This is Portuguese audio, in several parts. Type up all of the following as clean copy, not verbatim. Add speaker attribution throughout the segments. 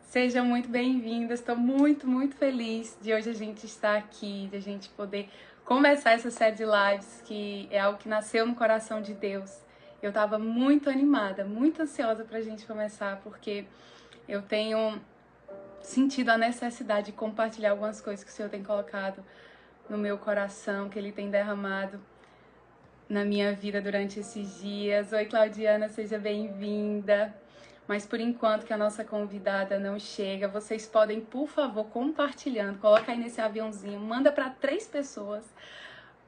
Speaker 1: Sejam muito bem-vindas. Estou muito feliz de hoje a gente estar aqui, de a gente poder começar essa série de lives, que é algo que nasceu no coração de Deus. Eu estava muito animada, muito ansiosa para a gente começar, porque eu tenho sentido a necessidade de compartilhar algumas coisas que o Senhor tem colocado no meu coração, que Ele tem derramado na minha vida durante esses dias. Oi, Claudiana, seja bem-vinda. Mas por enquanto que a nossa convidada não chega, vocês podem, por favor, compartilhando, coloca aí nesse aviãozinho, manda para 3 pessoas,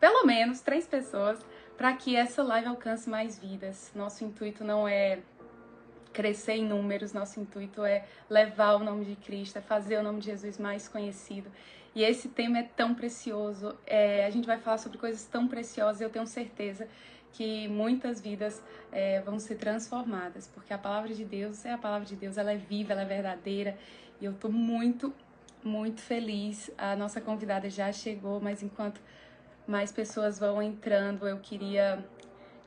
Speaker 1: pelo menos 3 pessoas, para que essa live alcance mais vidas. Nosso intuito não é crescer em números, nosso intuito é levar o nome de Cristo, é fazer o nome de Jesus mais conhecido. E esse tema é tão precioso, a gente vai falar sobre coisas tão preciosas, eu tenho certeza que muitas vidas vão ser transformadas, porque a palavra de Deus é a palavra de Deus, ela é viva, ela é verdadeira, e eu estou muito feliz. A nossa convidada já chegou, mas enquanto mais pessoas vão entrando, eu queria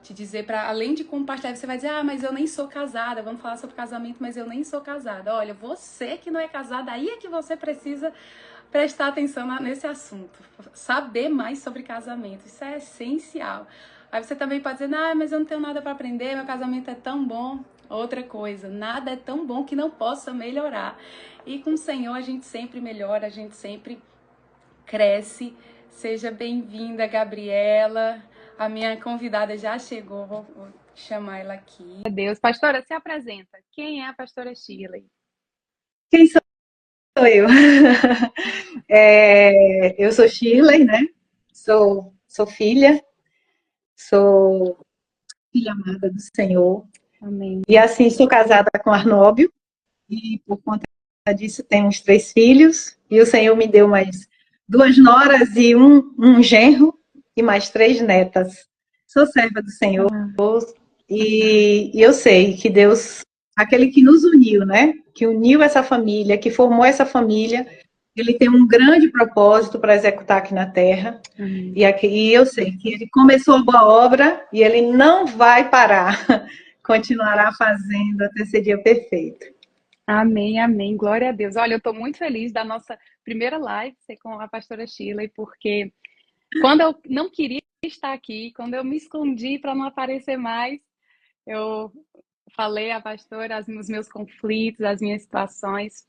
Speaker 1: te dizer, para além de compartilhar, você vai dizer, mas eu nem sou casada, vamos falar sobre casamento, mas eu nem sou casada. Olha, você que não é casada, aí é que você precisa prestar atenção nesse assunto, saber mais sobre casamento, isso é essencial. Aí você também pode dizer, mas eu não tenho nada para aprender, meu casamento é tão bom. Outra coisa, nada é tão bom que não possa melhorar. E com o Senhor a gente sempre melhora, a gente sempre cresce. Seja bem-vinda, Gabriela. A minha convidada já chegou, vou chamar ela aqui.
Speaker 2: Meu Deus, pastora, se apresenta. Quem é a pastora Shirley?
Speaker 3: Quem sou eu? Eu sou Shirley, né? Sou filha, sou filha amada do Senhor.
Speaker 2: Amém.
Speaker 3: E assim, sou casada com Arnóbio, e por conta disso tenho uns 3 filhos, e o Senhor me deu mais 2 noras e um genro, e mais 3 netas. Sou serva do Senhor, e eu sei que Deus, aquele que nos uniu, né? Que uniu essa família, que formou essa família, ele tem um grande propósito para executar aqui na Terra. E eu sei que ele começou a boa obra e ele não vai parar. Continuará fazendo até ser dia perfeito.
Speaker 2: Amém, amém. Glória a Deus. Olha, eu estou muito feliz da nossa primeira live ser com a pastora Shirley, porque quando eu não queria estar aqui, quando eu me escondi para não aparecer mais, eu falei à pastora os meus conflitos, as minhas situações,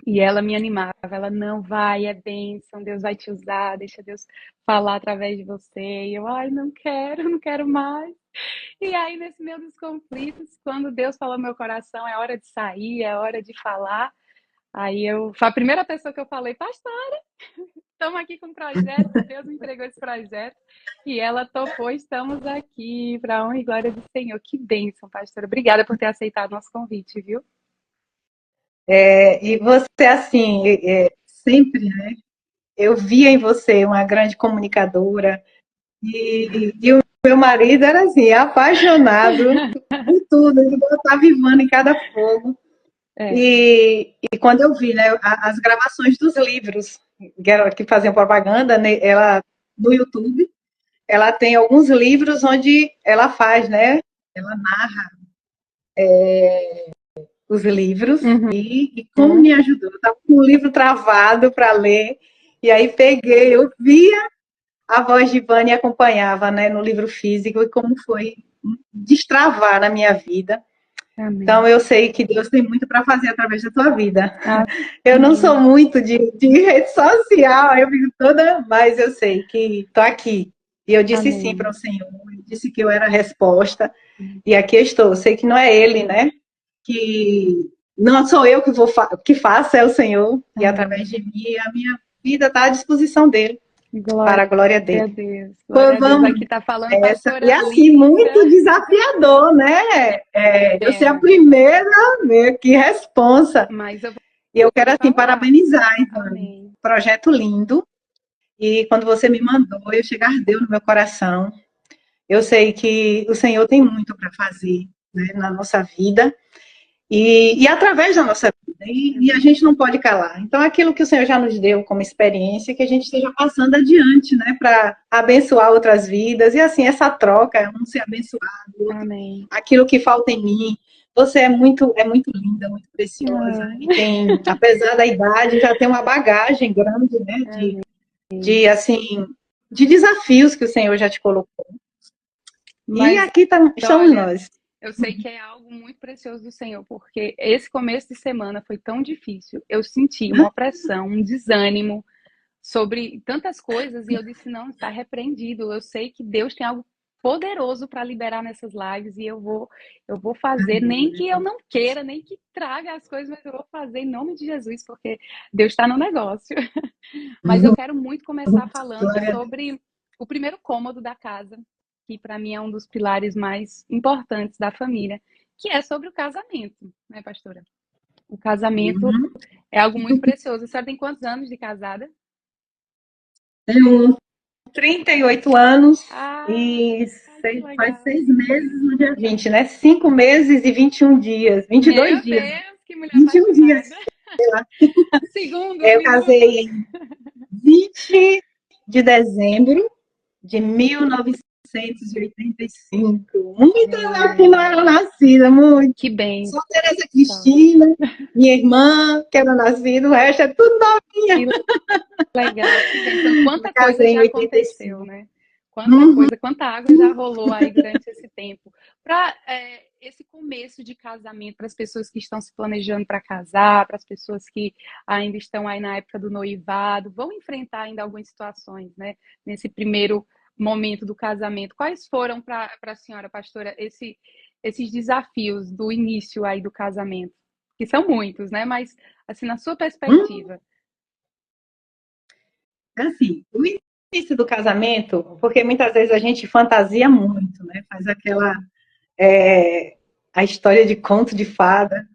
Speaker 2: e ela me animava. Ela, não vai, é bênção, Deus vai te usar, deixa Deus falar através de você. E eu, não quero mais. E aí, nesse meio dos conflitos, quando Deus falou no meu coração, é hora de sair, é hora de falar. Aí a primeira pessoa que eu falei, pastora, estamos aqui com um projeto, Deus me entregou esse projeto. E ela topou, estamos aqui, para a honra e glória do Senhor. Que bênção, pastora. Obrigada por ter aceitado o nosso convite, viu?
Speaker 3: E você, assim, sempre, né? Eu via em você uma grande comunicadora, e o meu marido era assim, apaixonado por tudo, ele estava vivando em cada fogo. E quando eu vi, né, as gravações dos livros que faziam propaganda, né, ela no YouTube, ela tem alguns livros onde ela faz, né, ela narra os livros, e como me ajudou. Eu estava com o livro travado para ler, e aí peguei, eu via a voz de Vânia e acompanhava, né, no livro físico, e como foi destravar na minha vida.
Speaker 2: Amém.
Speaker 3: Então, eu sei que Deus tem muito para fazer através da tua vida. Eu não sou muito de rede social, eu fico toda, mas eu sei que estou aqui. E eu disse sim para o Senhor, eu disse que eu era a resposta, e aqui eu estou. Eu sei que não é Ele, né? Que não sou eu que faço, é o Senhor, e através de mim, a minha vida está à disposição dele. Para a glória dele.
Speaker 2: Deus. Glória a Deus. Aqui está falando pastora
Speaker 3: E assim,
Speaker 2: linda.
Speaker 3: muito desafiador, né? Eu ser a primeira, que responsa. E eu quero, assim, parabenizar, então, projeto lindo. E quando você me mandou, eu cheguei, ardeu no meu coração. Eu sei que o Senhor tem muito para fazer, né, na nossa vida. E através da nossa vida, e a gente não pode calar. Então, aquilo que o Senhor já nos deu como experiência, que a gente esteja passando adiante, né, para abençoar outras vidas, e assim, essa troca, um ser abençoado, outro, aquilo que falta em mim, Você é muito linda, muito preciosa. E tem, apesar da idade, já tem uma bagagem grande, né? De assim, de desafios que o Senhor já te colocou. E
Speaker 2: Mas,
Speaker 3: aqui estamos
Speaker 2: olha,
Speaker 3: nós.
Speaker 2: eu sei que é algo muito precioso do Senhor, porque esse começo de semana foi tão difícil. Eu senti uma opressão, um desânimo sobre tantas coisas e eu disse, não, está repreendido. Eu sei que Deus tem algo poderoso para liberar nessas lives e eu vou fazer, nem que eu não queira, nem que traga as coisas, mas eu vou fazer em nome de Jesus, porque Deus está no negócio. Mas eu quero muito começar falando
Speaker 3: Glória a Deus.
Speaker 2: sobre o primeiro cômodo da casa, que para mim é um dos pilares mais importantes da família, que é sobre o casamento, né, pastora? O casamento é algo muito precioso. A senhora tem quantos anos de casada?
Speaker 3: Tenho 38 anos e
Speaker 2: Que
Speaker 3: faz
Speaker 2: legal.
Speaker 3: 6 meses no dia 20, né? 5 meses e 21 dias, 22
Speaker 2: Meu
Speaker 3: dias,
Speaker 2: Deus, que mulher
Speaker 3: 21 dias.
Speaker 2: apaixonada. Segundos,
Speaker 3: Eu
Speaker 2: minutos.
Speaker 3: casei em 20 de dezembro de 1985. Muitas aqui não eram nascidas, muito.
Speaker 2: Que bem.
Speaker 3: Só Tereza Cristina, minha irmã, que era nascida, o resto é tudo novinha.
Speaker 2: Que legal. Então, quanta coisa
Speaker 3: Casei em
Speaker 2: já
Speaker 3: 85.
Speaker 2: aconteceu, né? Quanta coisa, quanta água já rolou aí durante esse tempo. Para esse começo de casamento, para as pessoas que estão se planejando para casar, para as pessoas que ainda estão aí na época do noivado, vão enfrentar ainda algumas situações, né? Nesse primeiro momento do casamento. Quais foram para a senhora, pastora, esses desafios do início aí do casamento? Que são muitos, né? Mas, assim, na sua perspectiva.
Speaker 3: Assim, o início do casamento, porque muitas vezes a gente fantasia muito, né? Faz aquela a história de conto de fada,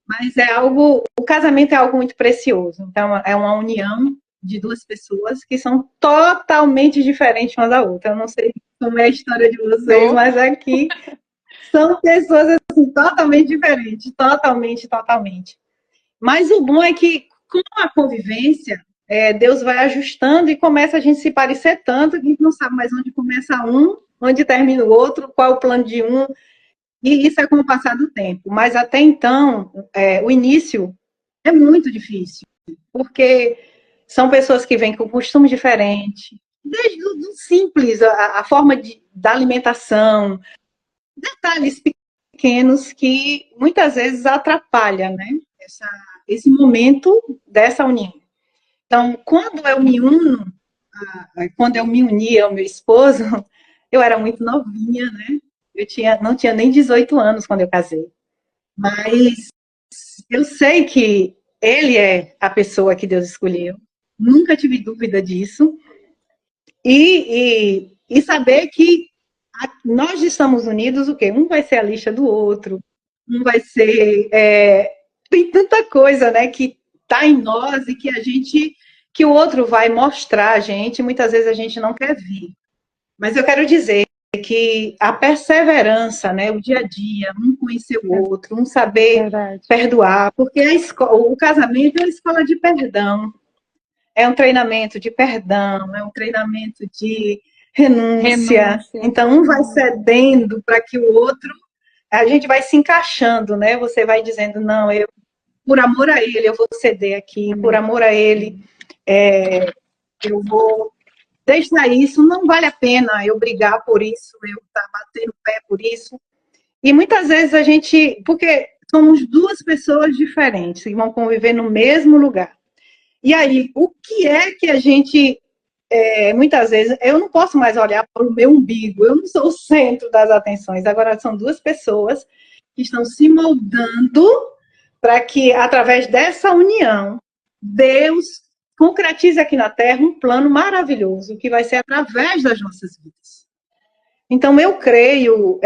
Speaker 3: mas é algo, o casamento é algo muito precioso. Então é uma união de duas pessoas que são totalmente diferentes uma da outra. Eu não sei como é a história de vocês, mas aqui são pessoas assim, totalmente diferentes, totalmente. Mas o bom é que com a convivência Deus vai ajustando e começa a gente se parecer tanto que a gente não sabe mais onde começa um, onde termina o outro, qual é o plano de um, e isso é com o passar do tempo. Mas até então, o início é muito difícil, porque são pessoas que vêm com costumes diferentes, desde o simples, a forma da alimentação, detalhes pequenos que muitas vezes atrapalham, né, esse momento dessa união. Então, quando eu me uni ao meu esposo, eu era muito novinha, né? Não tinha nem 18 anos quando eu casei. Mas eu sei que ele é a pessoa que Deus escolheu. Nunca tive dúvida disso. E saber que nós estamos unidos, o quê? Um vai ser a lixa do outro, um vai ser. Tem tanta coisa, né, que está em nós e que o outro vai mostrar a gente, muitas vezes a gente não quer ver. Mas eu quero dizer que a perseverança, né, o dia a dia, um conhecer o outro, um saber perdoar, porque o casamento é uma escola de perdão, é um treinamento de perdão, é um treinamento de renúncia. Então, um vai cedendo para que o outro, a gente vai se encaixando, né? Você vai dizendo, não, por amor a ele, eu vou ceder aqui, por amor a ele, eu vou deixar isso, não vale a pena eu brigar por isso, eu estar batendo o pé por isso. E muitas vezes porque somos duas pessoas diferentes que vão conviver no mesmo lugar. E aí, o que é que a gente, muitas vezes, eu não posso mais olhar para o meu umbigo, eu não sou o centro das atenções, agora são duas pessoas que estão se moldando para que, através dessa união, Deus concretize aqui na Terra um plano maravilhoso, que vai ser através das nossas vidas. Então, eu creio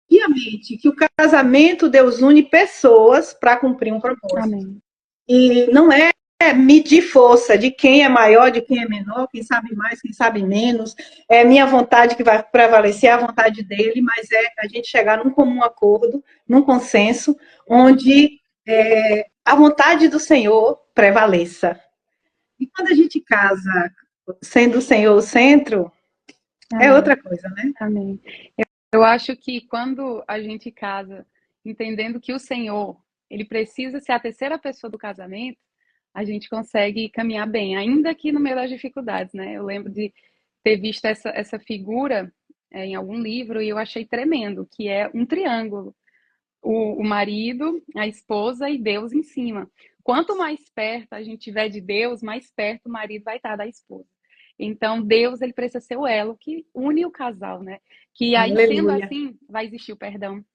Speaker 3: piamente que o casamento, Deus une pessoas para cumprir um propósito.
Speaker 2: Amém.
Speaker 3: E não é medir força de quem é maior, de quem é menor, quem sabe mais, quem sabe menos. É minha vontade que vai prevalecer, a vontade dele, mas é a gente chegar num comum acordo, num consenso, onde a vontade do Senhor prevaleça. E quando a gente casa, sendo o Senhor o centro, é outra coisa, né?
Speaker 2: Amém. Eu acho que quando a gente casa entendendo que o Senhor, ele precisa ser a terceira pessoa do casamento, a gente consegue caminhar bem, ainda que no meio das dificuldades, né? Eu lembro de ter visto essa figura em algum livro e eu achei tremendo, que é um triângulo. O marido, a esposa e Deus em cima. Quanto mais perto a gente tiver de Deus, mais perto o marido vai estar da esposa. Então, Deus, ele precisa ser o elo que une o casal, né? Que aí, sendo
Speaker 3: Aleluia.
Speaker 2: assim, vai existir o perdão.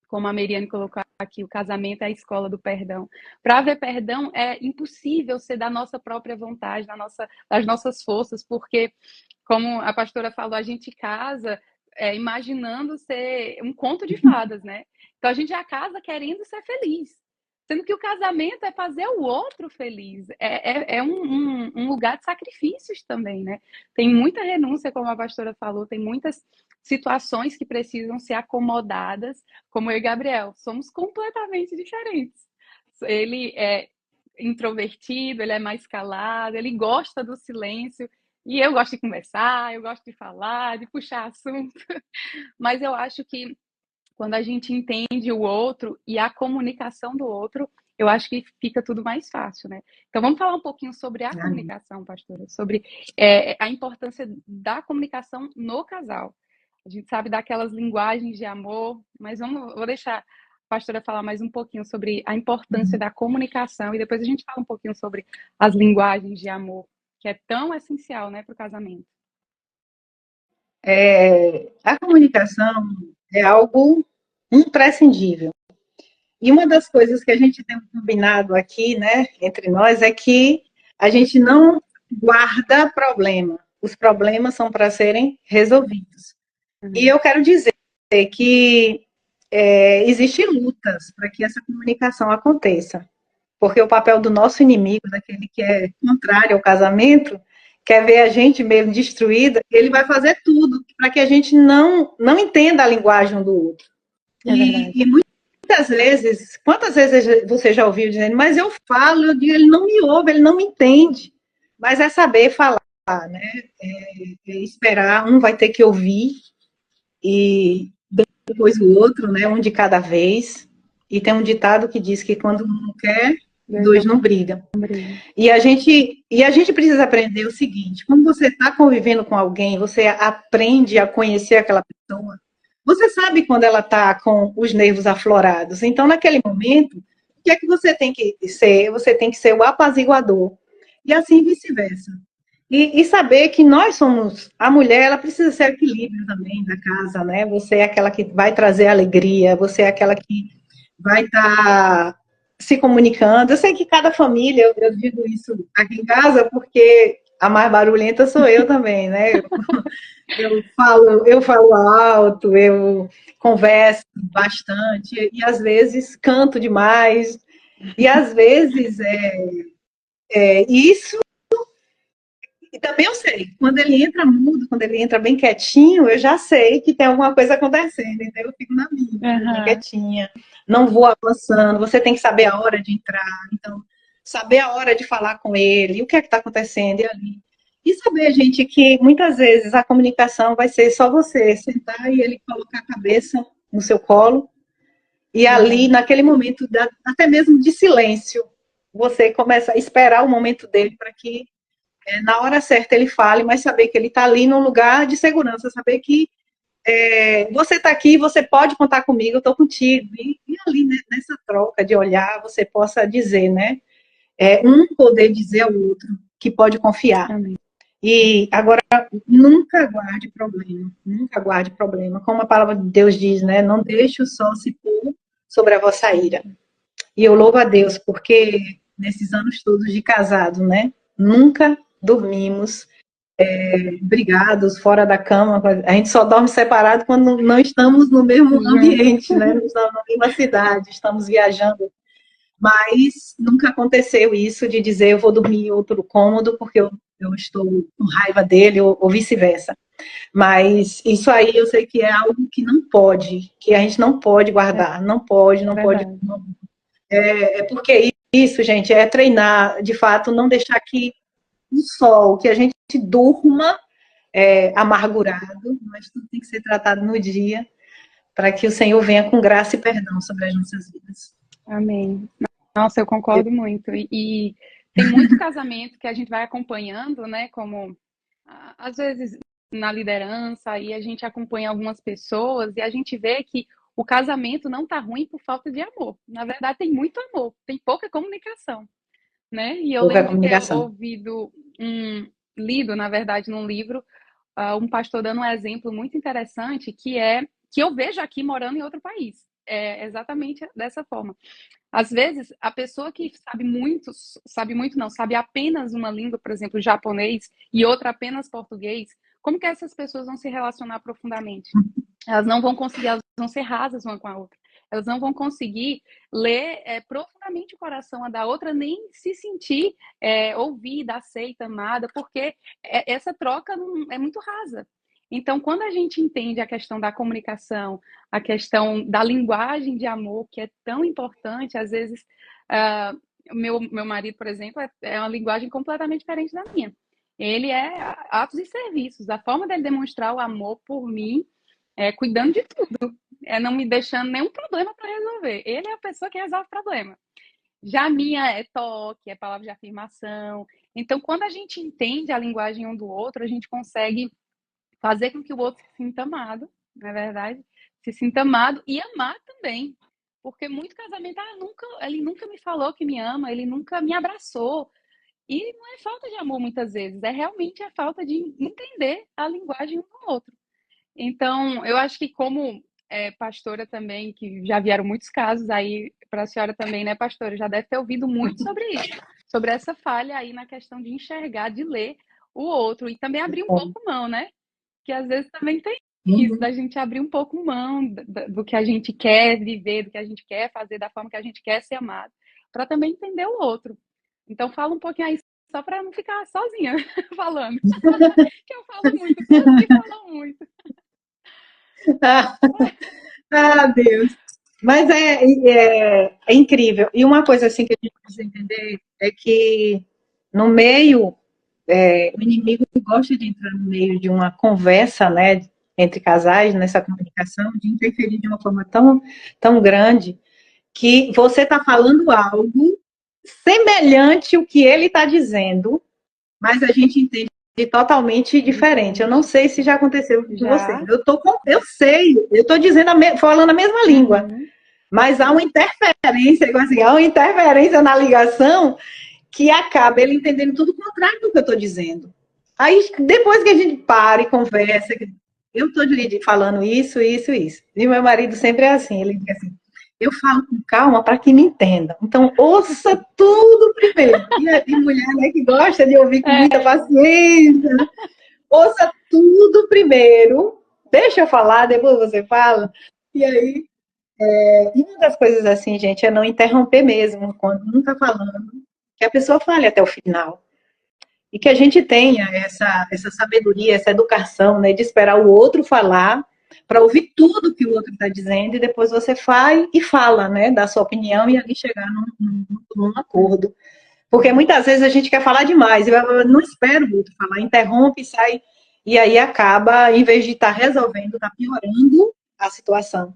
Speaker 2: Como a Meriane colocou aqui, o casamento é a escola do perdão. Para haver perdão, é impossível ser da nossa própria vontade, das nossas forças, porque, como a pastora falou, a gente casa imaginando ser um conto de fadas, né? Então a gente já casa querendo ser feliz. Sendo que o casamento é fazer o outro feliz. É um lugar de sacrifícios também, né? Tem muita renúncia, como a pastora falou, tem muitas situações que precisam ser acomodadas, como eu e Gabriel. Somos completamente diferentes. Ele é introvertido, ele é mais calado, ele gosta do silêncio. E eu gosto de conversar, eu gosto de falar, de puxar assunto. Mas eu acho que quando a gente entende o outro e a comunicação do outro, eu acho que fica tudo mais fácil, né? Então vamos falar um pouquinho sobre a comunicação, pastora, sobre a importância da comunicação no casal. A gente sabe daquelas linguagens de amor, mas vou deixar a pastora falar mais um pouquinho sobre a importância da comunicação e depois a gente fala um pouquinho sobre as linguagens de amor, que é tão essencial, né, para o casamento.
Speaker 3: A comunicação é algo imprescindível. E uma das coisas que a gente tem combinado aqui, né, entre nós, é que a gente não guarda problema. Os problemas são para serem resolvidos. E eu quero dizer que existem lutas para que essa comunicação aconteça. Porque o papel do nosso inimigo, daquele que é contrário ao casamento, quer ver a gente mesmo destruída, ele vai fazer tudo para que a gente não entenda a linguagem do outro. E muitas vezes, quantas vezes você já ouviu dizendo, mas eu falo, eu digo, ele não me ouve, ele não me entende. Mas é saber falar, né? Esperar, um vai ter que ouvir, e depois o outro, né? Um de cada vez. E tem um ditado que diz que quando um não quer, dois não brigam. E a gente precisa aprender o seguinte: quando você está convivendo com alguém, você aprende a conhecer aquela pessoa. Você sabe quando ela está com os nervos aflorados. Então, naquele momento, o que é que você tem que ser? Você tem que ser o apaziguador. E assim vice-versa. E saber que nós somos... A mulher, ela precisa ser equilíbrio também da casa, né? Você é aquela que vai trazer alegria, você é aquela que vai estar se comunicando. Eu sei que cada família, eu digo isso aqui em casa, porque a mais barulhenta sou eu também, né? Eu falo alto, eu converso bastante, e às vezes canto demais, e às vezes isso. E também eu sei, quando ele entra mudo, quando ele entra bem quietinho, eu já sei que tem alguma coisa acontecendo, então eu fico na minha, bem quietinha, não vou avançando. Você tem que saber a hora de entrar, então, saber a hora de falar com ele, o que é que está acontecendo, e ali. E saber, gente, que muitas vezes a comunicação vai ser só você sentar e ele colocar a cabeça no seu colo, e ali, naquele momento, até mesmo de silêncio, você começa a esperar o momento dele para que na hora certa ele fale, mas saber que ele está ali num lugar de segurança, saber que você está aqui, você pode contar comigo, eu estou contigo. E ali, né, nessa troca de olhar, você possa dizer, né? Um poder dizer ao outro que pode confiar. Amém. E agora, nunca guarde problema, nunca guarde problema. Como a palavra de Deus diz, né? Não deixe o sol se pôr sobre a vossa ira. E eu louvo a Deus, porque nesses anos todos de casado, né? Nunca dormimos brigados, fora da cama. A gente só dorme separado quando não estamos no mesmo ambiente, né? Não estamos na mesma cidade, estamos viajando. Mas nunca aconteceu isso de dizer eu vou dormir em outro cômodo porque eu estou com raiva dele ou vice-versa. Mas isso aí eu sei que é algo que não pode, que a gente não pode guardar, não pode. Porque isso, gente, é treinar, de fato, não deixar que o sol, que a gente durma amargurado, mas tudo tem que ser tratado no dia, para que o Senhor venha com graça e perdão sobre as nossas vidas.
Speaker 2: Amém. Nossa, eu concordo muito. E tem muito casamento que a gente vai acompanhando, né? Como às vezes na liderança, e a gente acompanha algumas pessoas e a gente vê que o casamento não tá ruim por falta de amor. Na verdade, tem muito amor, tem pouca comunicação, né? E eu
Speaker 3: Pouca
Speaker 2: lembro de ter
Speaker 3: comunicação.
Speaker 2: lido, na verdade, num livro, um pastor dando um exemplo muito interessante, que eu vejo aqui morando em outro país. É exatamente dessa forma. Às vezes, a pessoa que sabe muito não, sabe apenas uma língua, por exemplo, japonês, e outra apenas português, como que essas pessoas vão se relacionar profundamente? Elas não vão conseguir, elas vão ser rasas uma com a outra. Elas não vão conseguir ler profundamente o coração da outra, nem se sentir ouvida, aceita, amada, porque essa troca é muito rasa. Então, quando a gente entende a questão da comunicação, a questão da linguagem de amor, que é tão importante, às vezes, meu marido, por exemplo, é uma linguagem completamente diferente da minha. Ele é atos e serviços. A forma dele demonstrar o amor por mim é cuidando de tudo, é não me deixando nenhum problema para resolver. Ele é a pessoa que resolve o problema. Já a minha é toque, é palavra de afirmação. Então, quando a gente entende a linguagem um do outro, a gente consegue fazer com que o outro se sinta amado, não é verdade? Se sinta amado e amar também. Porque muito casamento, ele nunca me falou que me ama, ele nunca me abraçou. E não é falta de amor muitas vezes, é realmente a falta de entender a linguagem um do outro. Então, eu acho que como pastora também, que já vieram muitos casos aí para a senhora também, né, pastora? Já deve ter ouvido muito sobre isso, sobre essa falha aí na questão de enxergar, de ler o outro e também abrir um pouco mão, né? Que às vezes também tem isso, da gente abrir um pouco mão do que a gente quer viver, do que a gente quer fazer, da forma que a gente quer ser amado, para também entender o outro. Então, fala um pouquinho aí, só para não ficar sozinha falando. Que eu falo muito, todos que falam muito.
Speaker 3: Deus. Mas é incrível. E uma coisa assim que a gente precisa entender é que no meio, o inimigo gosta de entrar no meio de uma conversa, né, entre casais, nessa comunicação, de interferir de uma forma tão grande que você está falando algo semelhante ao que ele está dizendo, mas a gente entende totalmente diferente. Eu não sei se já aconteceu com você. Eu sei, eu estou dizendo, falando a mesma língua, mas há uma interferência, há uma interferência na ligação que acaba ele entendendo tudo o contrário do que eu estou dizendo. Aí, depois que a gente para e conversa, eu estou falando isso. E meu marido sempre é assim, ele diz assim, eu falo com calma para que me entenda. Então, ouça tudo primeiro. E mulher, né, que gosta de ouvir com muita paciência. Ouça tudo primeiro. Deixa eu falar, depois você fala. E aí, e uma das coisas assim, gente, é não interromper mesmo, quando não está falando, que a pessoa fale até o final. E que a gente tenha essa sabedoria, essa educação, né, de esperar o outro falar, para ouvir tudo que o outro está dizendo, e depois você faz e fala, né, da sua opinião, e ali chegar num acordo. Porque muitas vezes a gente quer falar demais, eu não espero o outro falar, interrompe, sai, e aí acaba, em vez de estar resolvendo, está piorando a situação.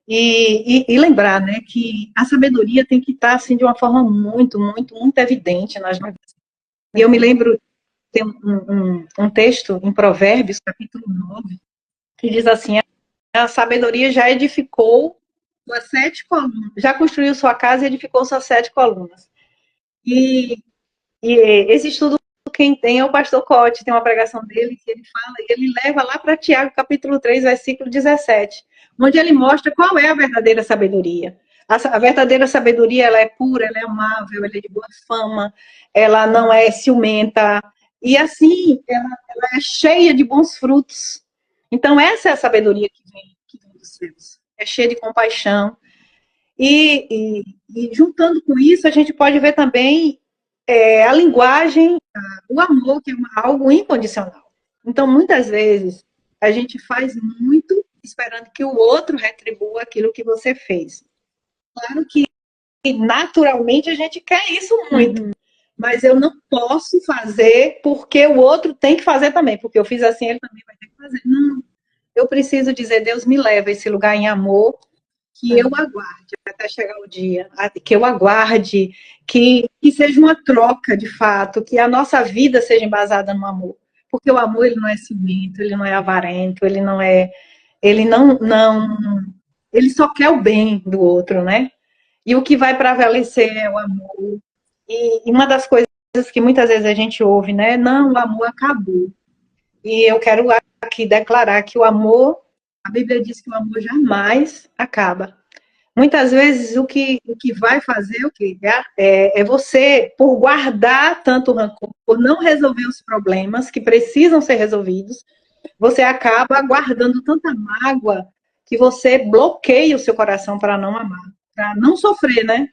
Speaker 3: E lembrar, né, que a sabedoria tem que estar, assim, de uma forma muito, muito, muito evidente nas nossas. E eu me lembro, tem um texto em Provérbios, capítulo 9, que diz assim, a sabedoria já edificou suas 7 colunas, já construiu sua casa e edificou suas 7 colunas. E esse estudo, quem tem é o pastor Cote, tem uma pregação dele que ele fala, e ele leva lá para Tiago, capítulo 3, versículo 17, onde ele mostra qual é a verdadeira sabedoria. A verdadeira sabedoria, ela é pura, ela é amável, ela é de boa fama, ela não é ciumenta, e assim, ela é cheia de bons frutos. Então, essa é a sabedoria que vem dos céus. É cheia de compaixão. E juntando com isso, a gente pode ver também a linguagem, o amor, que é algo incondicional. Então, muitas vezes, a gente faz muito esperando que o outro retribua aquilo que você fez. Claro que, naturalmente, a gente quer isso muito. Mas eu não posso fazer porque o outro tem que fazer também. Porque eu fiz assim, ele também vai ter que fazer. Não. eu preciso dizer, Deus me leva a esse lugar em amor, que eu aguarde até chegar o dia, que eu aguarde, que seja uma troca de fato, que a nossa vida seja embasada no amor. Porque o amor, ele não é ciumento, ele não é avarento, ele ele só quer o bem do outro, né? E o que vai prevalecer é o amor. E uma das coisas que muitas vezes a gente ouve, né? Não, o amor acabou. E eu quero aqui declarar que o amor, a Bíblia diz que o amor jamais acaba. Muitas vezes o que vai fazer o quê? É você, por guardar tanto rancor, por não resolver os problemas que precisam ser resolvidos, você acaba guardando tanta mágoa que você bloqueia o seu coração para não amar, para não sofrer, né?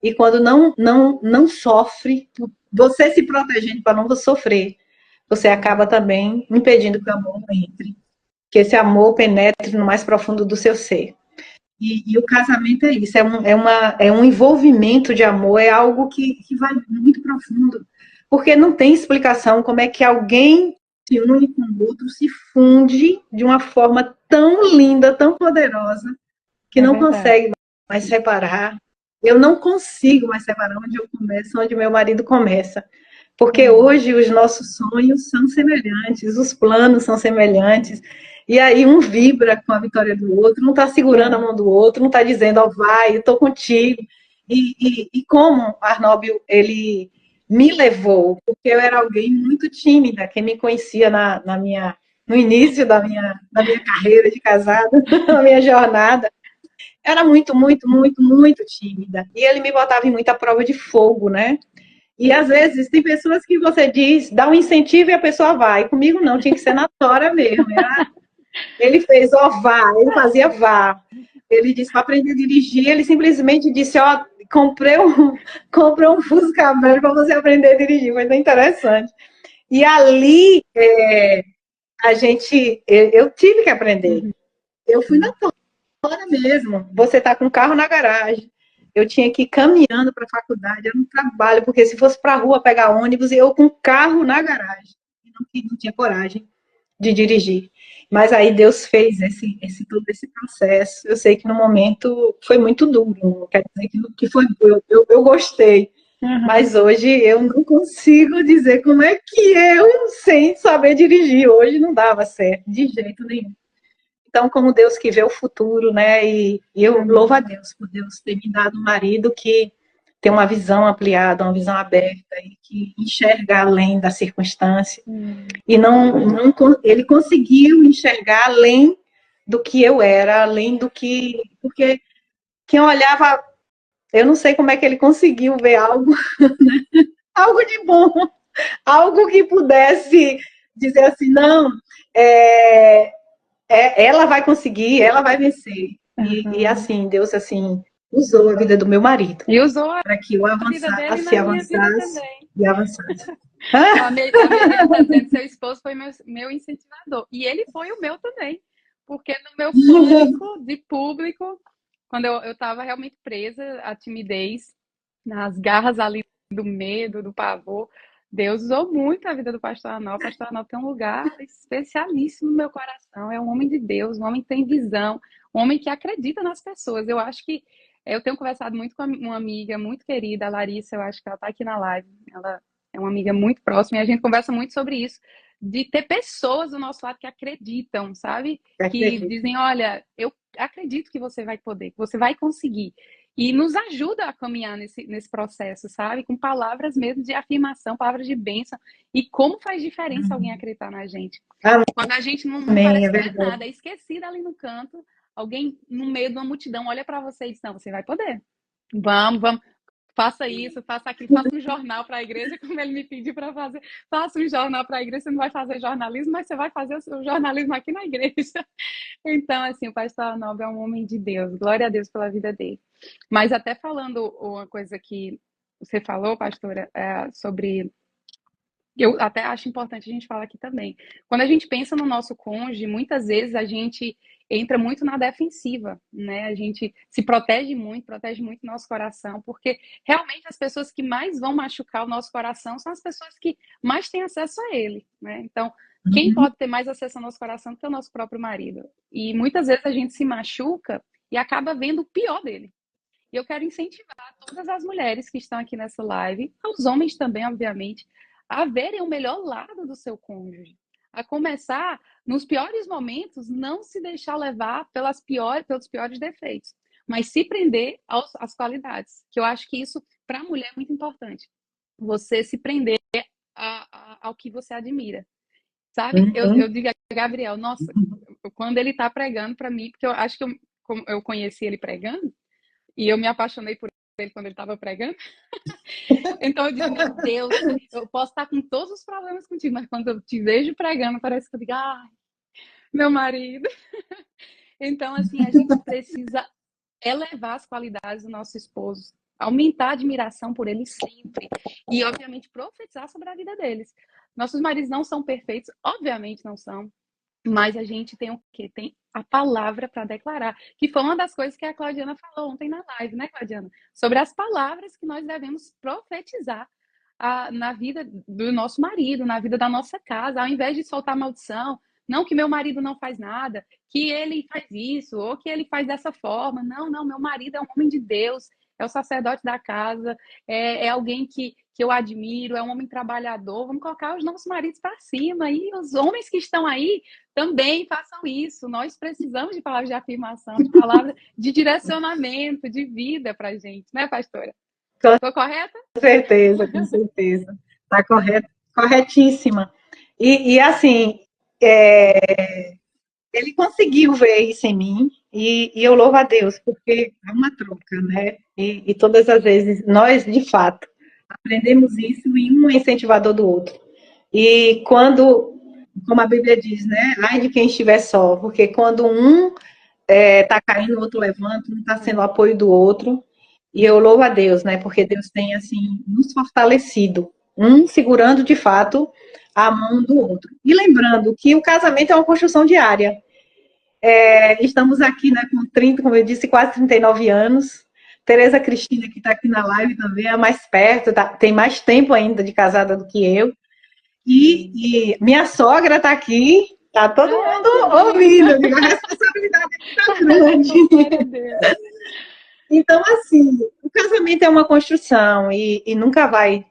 Speaker 3: E quando não sofre, você se protegendo para não sofrer, você acaba também impedindo que o amor entre, que esse amor penetre no mais profundo do seu ser. E o casamento é isso, é um envolvimento de amor, é algo que vai muito profundo, porque não tem explicação como é que alguém se une com o outro, se funde de uma forma tão linda, tão poderosa, que não consegue mais separar. Eu não consigo mais separar onde eu começo, onde meu marido começa. Porque hoje os nossos sonhos são semelhantes, os planos são semelhantes. E aí um vibra com a vitória do outro, não está segurando a mão do outro, não está dizendo, ó, oh, vai, eu estou contigo. E como Arnóbio, ele me levou, porque eu era alguém muito tímida, quem me conhecia no início da minha carreira de casada, na minha jornada, era muito tímida. E ele me botava em muita prova de fogo, né? E às vezes tem pessoas que você diz, dá um incentivo e a pessoa vai. Comigo não, tinha que ser na tora mesmo. Ele fez, ó, vá, ele fazia vá. Ele disse para aprender a dirigir, ele simplesmente disse, ó, comprei um Fusca velho para você aprender a dirigir. Foi bem interessante. E ali eu tive que aprender. Eu fui na tora mesmo. Você tá com o carro na garagem. Eu tinha que ir caminhando para a faculdade, era um trabalho, porque se fosse para a rua pegar ônibus, eu com o carro na garagem, não tinha coragem de dirigir. Mas aí Deus fez todo esse processo. Eu sei que no momento foi muito duro, não quer dizer que foi, eu gostei. Mas hoje eu não consigo dizer como é que eu, sem saber dirigir, hoje não dava certo, de jeito nenhum. Então, como Deus que vê o futuro, né? E eu louvo a Deus por Deus ter me dado um marido que tem uma visão ampliada, uma visão aberta e que enxerga além da circunstância. E ele conseguiu enxergar além do que eu era, além do que... Porque quem olhava, eu não sei como é que ele conseguiu ver algo, né? Algo de bom, algo que pudesse dizer assim, não, ela vai conseguir, ela vai vencer. E assim, Deus assim usou a vida do meu marido.
Speaker 2: E usou
Speaker 3: para que eu avançasse e avançasse.
Speaker 2: A Melissa tá dizendo que seu esposo foi meu incentivador. E ele foi o meu também. Porque no meu pânico de público, quando eu estava realmente presa à timidez, nas garras ali do medo, do pavor, Deus usou muito a vida do pastor Arnaldo. O pastor Arnaldo tem um lugar especialíssimo no meu coração. É um homem de Deus, um homem que tem visão, um homem que acredita nas pessoas. Eu acho que eu tenho conversado muito com uma amiga muito querida, a Larissa, eu acho que ela está aqui na live. Ela é uma amiga muito próxima e a gente conversa muito sobre isso, de ter pessoas do nosso lado que acreditam, sabe? Que dizem, olha, eu acredito que você vai poder, que você vai conseguir. E nos ajuda a caminhar nesse processo, sabe? Com palavras mesmo de afirmação, palavras de bênção. E como faz diferença alguém acreditar na gente. Quando a gente não parece ver nada, é esquecida ali no canto, alguém no meio de uma multidão olha para você e diz, não, você vai poder. Vamos. Faça isso, faça aquilo, faça um jornal para a igreja, como ele me pediu para fazer. Faça um jornal para a igreja, você não vai fazer jornalismo, mas você vai fazer o seu jornalismo aqui na igreja. Então, assim, o pastor Arnaldo é um homem de Deus. Glória a Deus pela vida dele. Mas até falando uma coisa que você falou, pastora, sobre... Eu até acho importante a gente falar aqui também. Quando a gente pensa no nosso cônjuge, muitas vezes a gente entra muito na defensiva, né? A gente se protege muito nosso coração, porque realmente as pessoas que mais vão machucar o nosso coração são as pessoas que mais têm acesso a ele, né? Então, quem pode ter mais acesso ao nosso coração do que o nosso próprio marido? E muitas vezes a gente se machuca e acaba vendo o pior dele. E eu quero incentivar todas as mulheres que estão aqui nessa live, os homens também, obviamente, a verem o melhor lado do seu cônjuge. A começar, nos piores momentos, não se deixar levar pelos piores defeitos, mas se prender às qualidades. Que eu acho que isso, para a mulher, é muito importante. Você se prender ao que você admira. Sabe? Eu digo a Gabriel, nossa, quando ele está pregando para mim, porque eu acho que eu conheci ele pregando, e eu me apaixonei por ele quando ele estava pregando. Então eu digo, meu Deus, eu posso estar com todos os problemas contigo, mas quando eu te vejo pregando, parece que eu digo, ai, meu marido. Então, assim, a gente precisa elevar as qualidades do nosso esposo, aumentar a admiração por ele sempre. E, obviamente, profetizar sobre a vida deles. Nossos maridos não são perfeitos, obviamente não são. Mas a gente tem o quê? Tem a palavra para declarar. Que foi uma das coisas que a Claudiana falou ontem na live, né, Claudiana? Sobre as palavras que nós devemos profetizar na vida do nosso marido, na vida da nossa casa, ao invés de soltar maldição. Não que meu marido não faz nada, que ele faz isso, ou que ele faz dessa forma. Não, meu marido é um homem de Deus, é o sacerdote da casa, é alguém que eu admiro, é um homem trabalhador. Vamos colocar os nossos maridos para cima. E os homens que estão aí também façam isso. Nós precisamos de palavras de afirmação, de palavras de direcionamento, de vida para a gente, né, pastora? Estou correta?
Speaker 3: Com certeza, com certeza. Está corretíssima. E assim, ele conseguiu ver isso em mim, e eu louvo a Deus, porque é uma troca, né? E todas as vezes, nós, de fato, aprendemos isso e um é incentivador do outro. E quando, como a Bíblia diz, né? Ai de quem estiver só, porque quando um está caindo, o outro levanta, um está sendo o apoio do outro. E eu louvo a Deus, né? Porque Deus tem, assim, nos fortalecido, um segurando, de fato, a mão do outro. E lembrando que o casamento é uma construção diária. Estamos aqui, né, com 30, como eu disse, quase 39 anos. Tereza Cristina, que está aqui na live também, é mais perto, tem mais tempo ainda de casada do que eu. E minha sogra está aqui, está todo mundo ouvindo. A responsabilidade está grande. Então, assim, o casamento é uma construção e nunca vai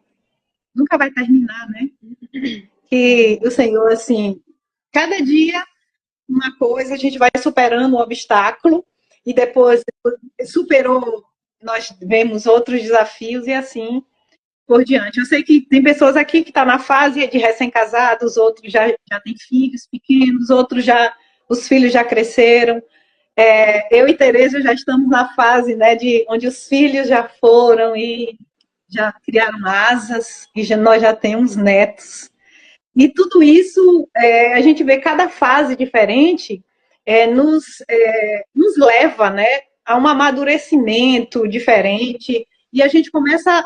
Speaker 3: terminar, né? Que o Senhor, assim, cada dia uma coisa, a gente vai superando um obstáculo e depois superou, nós vemos outros desafios e assim por diante. Eu sei que tem pessoas aqui que estão na fase de recém-casados, outros já têm filhos pequenos, outros os filhos já cresceram. Eu e Tereza já estamos na fase, né, onde os filhos já foram e já criaram asas, e nós já temos netos. E tudo isso, a gente vê cada fase diferente, nos leva, né, a um amadurecimento diferente, e a gente começa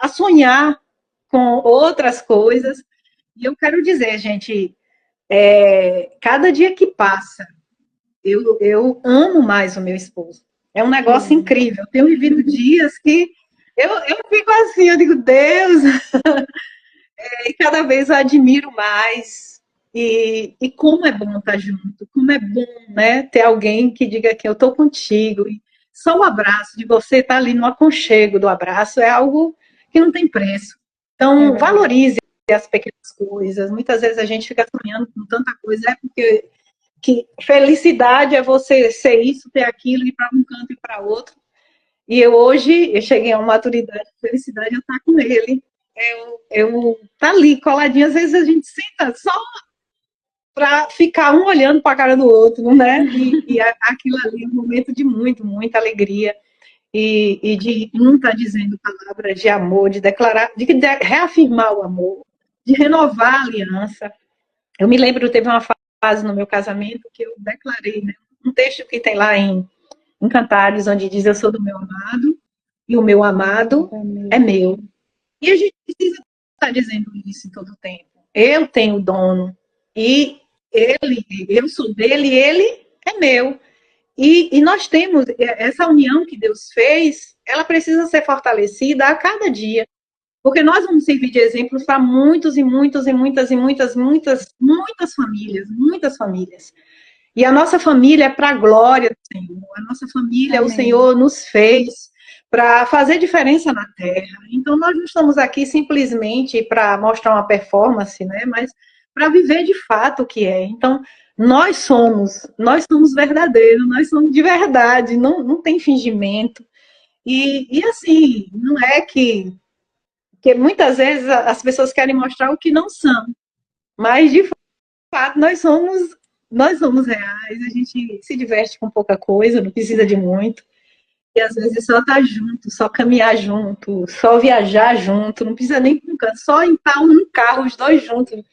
Speaker 3: a sonhar com outras coisas. E eu quero dizer, gente, cada dia que passa, eu amo mais o meu esposo. É um negócio incrível. Eu tenho vivido dias que eu fico assim, eu digo, Deus, e cada vez eu admiro mais. E como é bom estar junto, como é bom, né, ter alguém que diga que eu estou contigo. E só o abraço de você estar ali no aconchego do abraço é algo que não tem preço. Então, valorize as pequenas coisas. Muitas vezes a gente fica sonhando com tanta coisa, porque que felicidade é você ser isso, ter aquilo, ir para um canto e para outro. E hoje eu cheguei a uma maturidade, felicidade é estar com ele. Eu tá ali coladinho, às vezes a gente senta só para ficar um olhando para a cara do outro, né? E aquilo ali é um momento de muita alegria. E de um estar dizendo palavras de amor, de declarar, de reafirmar o amor, de renovar a aliança. Eu me lembro, teve uma fase no meu casamento que eu declarei, né, um texto que tem lá em Cantares, onde diz: eu sou do meu amado e o meu amado é meu. E a gente precisa estar dizendo isso em todo o tempo. Eu tenho o dono e eu sou dele e ele é meu. E nós temos essa união que Deus fez, ela precisa ser fortalecida a cada dia. Porque nós vamos servir de exemplos para muitos e muitas e muitas e muitas, muitas, muitas famílias, muitas famílias. E a nossa família é para a glória do Senhor. A nossa família,
Speaker 2: Amém.
Speaker 3: o Senhor nos fez para fazer diferença na Terra. Então, nós não estamos aqui simplesmente para mostrar uma performance, né? Mas para viver de fato o que é. Então, nós somos verdadeiros, nós somos de verdade, não tem fingimento. E assim, não é que muitas vezes as pessoas querem mostrar o que não são, mas de fato nós somos reais, a gente se diverte com pouca coisa, não precisa de muito. E às vezes só estar junto, só caminhar junto, só viajar junto, não precisa nem só entrar num carro, os dois juntos.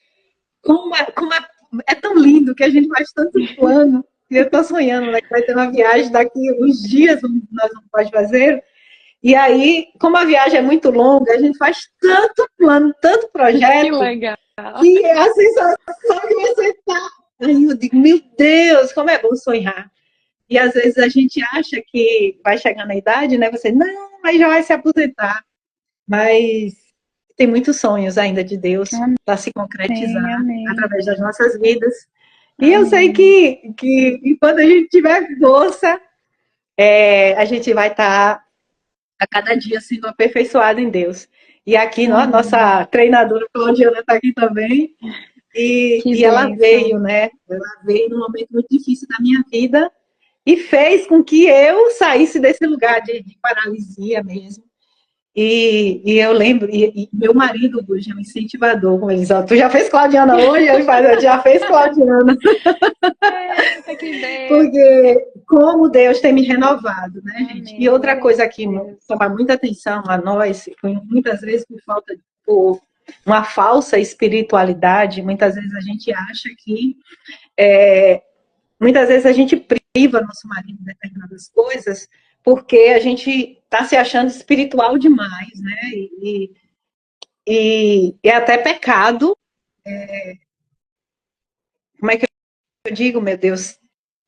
Speaker 3: É tão lindo que a gente faz tanto plano. E eu estou sonhando, né, que vai ter uma viagem daqui uns dias, nós não podemos fazer. E aí, como a viagem é muito longa, a gente faz tanto plano, tanto projeto.
Speaker 2: Que legal.
Speaker 3: E a sensação que você está. Aí eu digo, meu Deus, como é bom sonhar. E às vezes a gente acha que vai chegar na idade, né? Você, não, mas já vai se aposentar. Mas tem muitos sonhos ainda de Deus para se concretizar através das nossas vidas. E eu sei que quando a gente tiver força, a gente vai estar a cada dia sendo aperfeiçoado em Deus. E aqui, nossa treinadora Claudiana está aqui também. E ela veio, né? Ela veio num momento muito difícil da minha vida e fez com que eu saísse desse lugar de paralisia mesmo. E eu lembro, e meu marido hoje é um incentivador, como ele diz, ó, tu já fez Claudiana hoje? Ele faz, já fez Claudiana. Porque como Deus tem me renovado, né, gente? E outra coisa aqui, tomar muita atenção a nós, muitas vezes por uma falsa espiritualidade, muitas vezes a gente acha que muitas vezes a gente priva nosso marido de determinadas coisas porque a gente está se achando espiritual demais, né? E é até pecado. Como é que eu digo, meu Deus?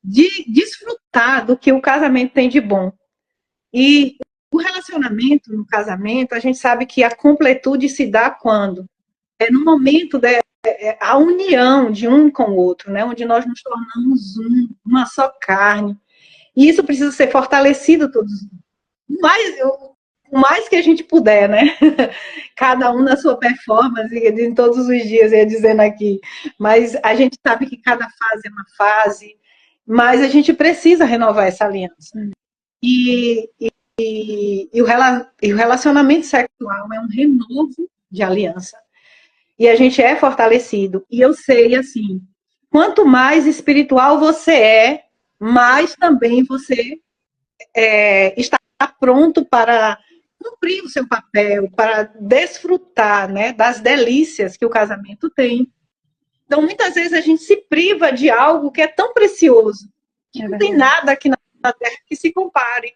Speaker 3: De desfrutar do que o casamento tem de bom. E o relacionamento no casamento, a gente sabe que a completude se dá quando? É no momento a união de um com o outro, né? Onde nós nos tornamos uma só carne. E isso precisa ser fortalecido todos os dias. O mais que a gente puder, né? Cada um na sua performance, em todos os dias, ia dizendo aqui. Mas a gente sabe que cada fase é uma fase, mas a gente precisa renovar essa aliança. E o relacionamento sexual é um renovo de aliança. E a gente é fortalecido. E eu sei, assim, quanto mais espiritual você mais também você está pronto para cumprir o seu papel, para desfrutar, né, das delícias que o casamento tem. Então, muitas vezes a gente se priva de algo que é tão precioso, que não tem nada aqui na Terra que se compare.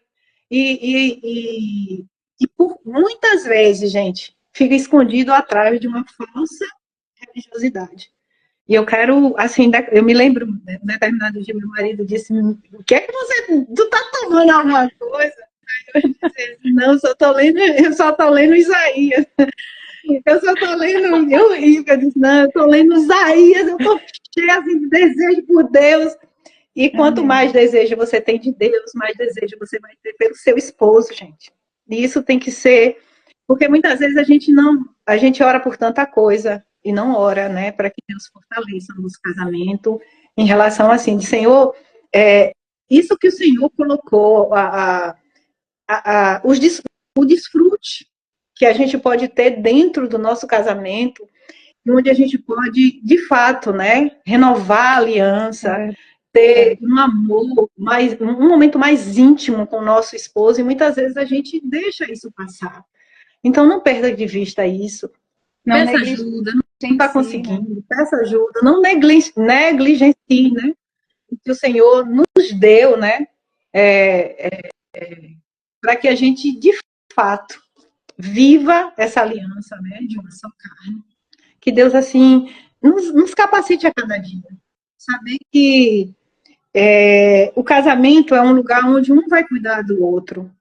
Speaker 3: E por muitas vezes, gente, fica escondido atrás de uma falsa religiosidade. E eu quero, assim, eu me lembro, né, determinado dia, meu marido disse, o que é que tu tá tomando alguma coisa? Aí eu disse, não, eu só tô lendo Isaías. Eu só tô lendo, eu rio, eu disse, não, eu tô lendo Isaías, eu tô cheia assim, de desejo por Deus. E quanto mais desejo você tem de Deus, mais desejo você vai ter pelo seu esposo, gente. E isso tem que ser, porque muitas vezes a gente ora por tanta coisa, e não ora, né, para que Deus fortaleça o nosso casamento, em relação assim, de Senhor, isso que o Senhor colocou, o desfrute que a gente pode ter dentro do nosso casamento, onde a gente pode, de fato, né, renovar a aliança, ter um amor, um momento mais íntimo com o nosso esposo, e muitas vezes a gente deixa isso passar. Então, não perda de vista isso. Peça ajuda, não está conseguindo, peça ajuda, não negligencie, né? O que o Senhor nos deu, né? Para que a gente, de fato, viva essa aliança, né? De uma só carne. Que Deus, assim, nos capacite a cada dia. Saber que o casamento é um lugar onde um vai cuidar do outro.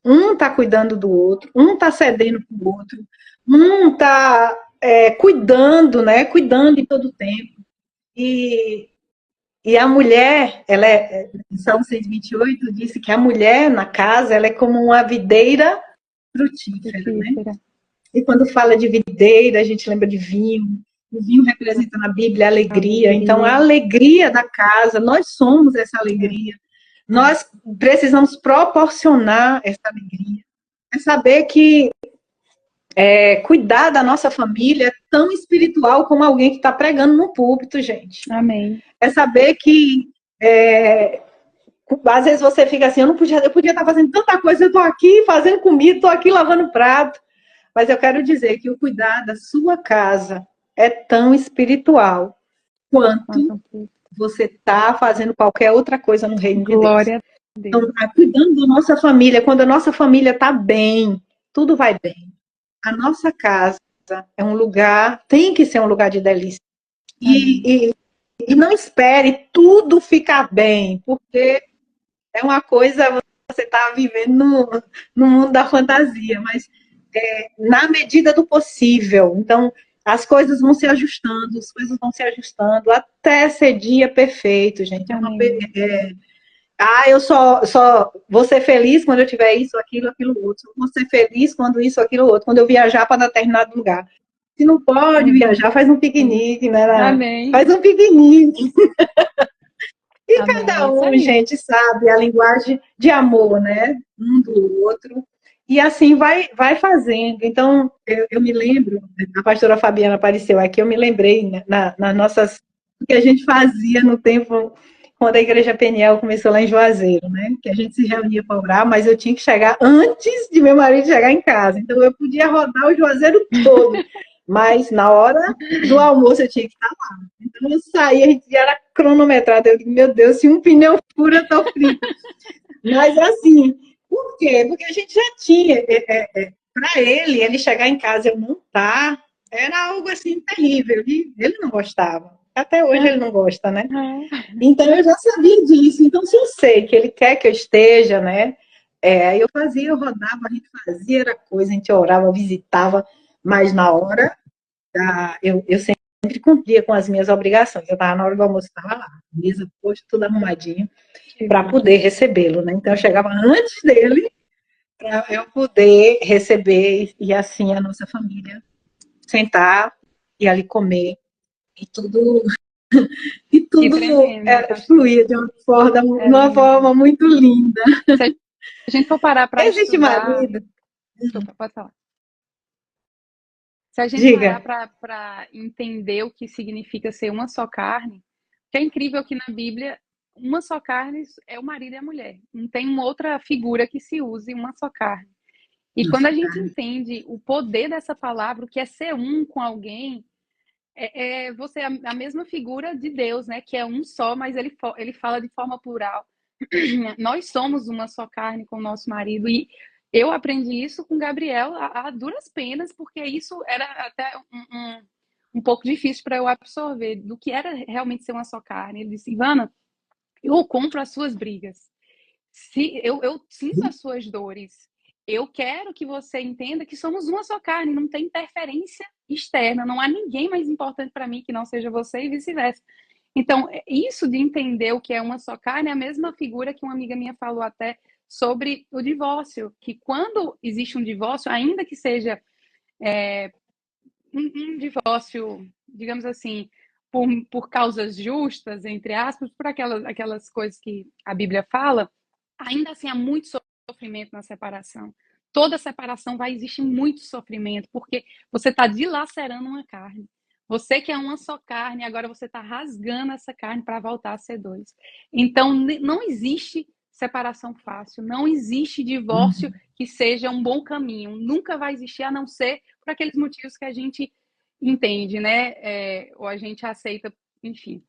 Speaker 3: Um está cuidando do outro, um está cedendo para o outro. tá cuidando, né? Cuidando em todo o tempo. E, e a mulher, em Salmo 128, disse que a mulher na casa, ela é como uma videira frutífera, né?
Speaker 2: Frutífera.
Speaker 3: E quando fala de videira, a gente lembra de vinho. O vinho representa na Bíblia a alegria. Então, a alegria da casa, nós somos essa alegria. Nós precisamos proporcionar essa alegria. É saber que cuidar da nossa família é tão espiritual como alguém que está pregando no púlpito, gente.
Speaker 2: Amém.
Speaker 3: É saber que às vezes você fica assim, eu podia estar fazendo tanta coisa, eu estou aqui fazendo comida, estou aqui lavando prato. Mas eu quero dizer que o cuidar da sua casa é tão espiritual quanto você está fazendo qualquer outra coisa no reino de Deus.
Speaker 2: Glória a Deus.
Speaker 3: Então, cuidando da nossa família, quando a nossa família está bem, tudo vai bem. A nossa casa é um lugar, tem que ser um lugar de delícia. E não espere tudo ficar bem, porque é uma coisa, você está vivendo no mundo da fantasia, mas na medida do possível. Então, as coisas vão se ajustando, até ser dia perfeito, gente. Eu só vou ser feliz quando eu tiver isso, aquilo outro. Eu vou ser feliz quando isso, aquilo outro. Quando eu viajar para determinado lugar. Se não pode viajar, faz um piquenique, né?
Speaker 2: Amém.
Speaker 3: Faz um piquenique. E
Speaker 2: Amém.
Speaker 3: cada um, gente, sabe a linguagem de amor, né? Um do outro. E assim vai fazendo. Então, eu me lembro, a pastora Fabiana apareceu aqui, eu me lembrei, né, nas nossas. O que a gente fazia no tempo quando a Igreja Peniel começou lá em Juazeiro, né? Que a gente se reunia para orar, mas eu tinha que chegar antes de meu marido chegar em casa. Então, eu podia rodar o Juazeiro todo. Mas na hora do almoço eu tinha que estar lá. Então eu saía, a gente já era cronometrado. Eu digo, meu Deus, se um pneu fura, eu tô frita. Mas assim, por quê? Porque a gente já tinha. Para ele chegar em casa e eu não estar, era algo assim terrível. Ele não gostava. Até hoje ele não gosta, né? Então eu já sabia disso. Então, se eu sei que ele quer que eu esteja, né? Eu fazia, eu rodava, a gente fazia, era coisa, a gente orava, visitava, mas na hora, eu sempre cumpria com as minhas obrigações. Eu estava na hora do almoço, estava lá, mesa posta, tudo arrumadinho, para poder recebê-lo, né? Então eu chegava antes dele, para eu poder receber, e assim a nossa família sentar e ali comer, e tudo fluía de uma forma muito linda.
Speaker 2: Se a gente for parar para
Speaker 3: Existe
Speaker 2: estudar...
Speaker 3: marido.
Speaker 2: Desculpa, pode falar. Se a gente parar para entender o que significa ser uma só carne, que é incrível que na Bíblia uma só carne é o marido e a mulher. Não tem uma outra figura que se use uma só carne. E quando a gente entende o poder dessa palavra, o que é ser um com alguém, você a mesma figura de Deus, né? Que é um só, mas ele fala de forma plural. Nós somos uma só carne com o nosso marido. E eu aprendi isso com Gabriel a duras penas, porque isso era até um pouco difícil para eu absorver do que era realmente ser uma só carne. Ele disse, Ivana, eu compro as suas brigas. Eu sinto as suas dores. Eu quero que você entenda que somos uma só carne, não tem interferência externa, não há ninguém mais importante para mim que não seja você e vice-versa. Então, isso de entender o que é uma só carne é a mesma figura que uma amiga minha falou até sobre o divórcio, que quando existe um divórcio, ainda que seja um divórcio, digamos assim, por causas justas, entre aspas, por aquelas coisas que a Bíblia fala, ainda assim há muito sofrimento na separação. Toda separação vai existir muito sofrimento, porque você está dilacerando uma carne. Você que é uma só carne, agora você está rasgando essa carne para voltar a ser dois. Então, não existe separação fácil, não existe divórcio que seja um bom caminho. Nunca vai existir, a não ser por aqueles motivos que a gente entende, né? Ou a gente aceita, enfim.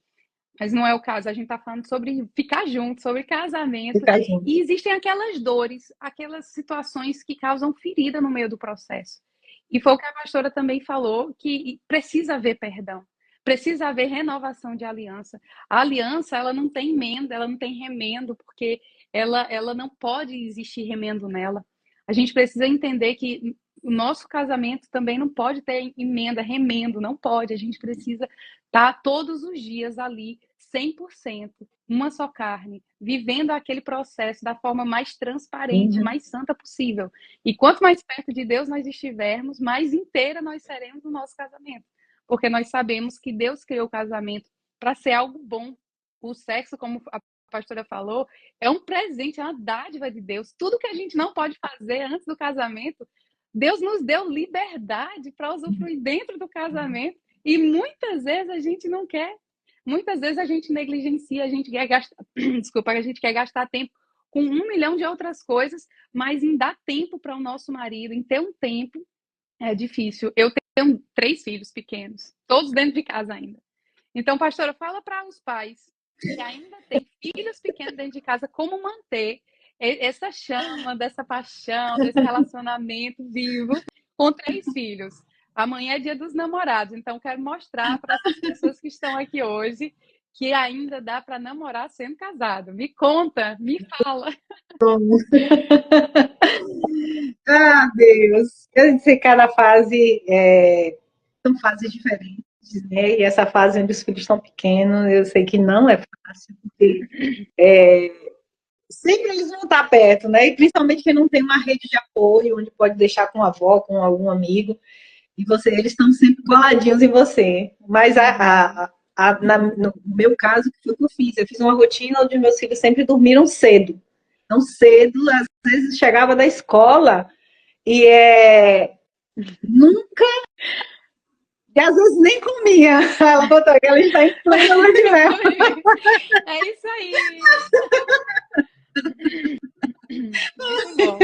Speaker 2: Mas não é o caso, a gente está falando sobre ficar junto, sobre casamento. E existem aquelas dores, aquelas situações que causam ferida no meio do processo. E foi o que a pastora também falou, que precisa haver perdão, precisa haver renovação de aliança. A aliança, ela não tem emenda, ela não tem remendo, porque ela não pode existir remendo nela. A gente precisa entender que o nosso casamento também não pode ter emenda, remendo, não pode. A gente precisa estar todos os dias ali, 100%, uma só carne, vivendo aquele processo da forma mais transparente,
Speaker 3: Uhum.
Speaker 2: mais santa possível. E quanto mais perto de Deus nós estivermos, mais inteira nós seremos no nosso casamento. Porque nós sabemos que Deus criou o casamento para ser algo bom. O sexo, como a pastora falou, é um presente, é uma dádiva de Deus. Tudo que a gente não pode fazer antes do casamento, Deus nos deu liberdade para usufruir dentro do casamento. E muitas vezes a gente não quer. Muitas vezes a gente negligencia, a gente quer gastar, desculpa, a gente quer gastar tempo com 1 milhão de outras coisas, mas em dar tempo para o nosso marido, em ter um tempo, é difícil. Eu tenho 3 filhos pequenos, todos dentro de casa ainda. Então, pastora, fala para os pais que ainda têm filhos pequenos dentro de casa, como manter essa chama, dessa paixão, desse relacionamento vivo com 3 filhos. Amanhã é dia dos namorados, então quero mostrar para essas pessoas que estão aqui hoje que ainda dá para namorar sendo casado. Me conta, me fala.
Speaker 3: Ah, Deus! Eu sei que cada fase são fases diferentes, né? E essa fase onde os filhos estão pequenos, eu sei que não é fácil, porque sempre eles vão estar perto, né? E principalmente quem não tem uma rede de apoio, onde pode deixar com a avó, com algum amigo, e eles estão sempre coladinhos em você. Mas no meu caso, o que foi que eu fiz? Eu fiz uma rotina onde meus filhos sempre dormiram cedo. Então, cedo, às vezes chegava da escola e nunca, e às vezes nem comia. Ela botou que ela está em plena lua de mel.
Speaker 2: É isso aí. Muito bom.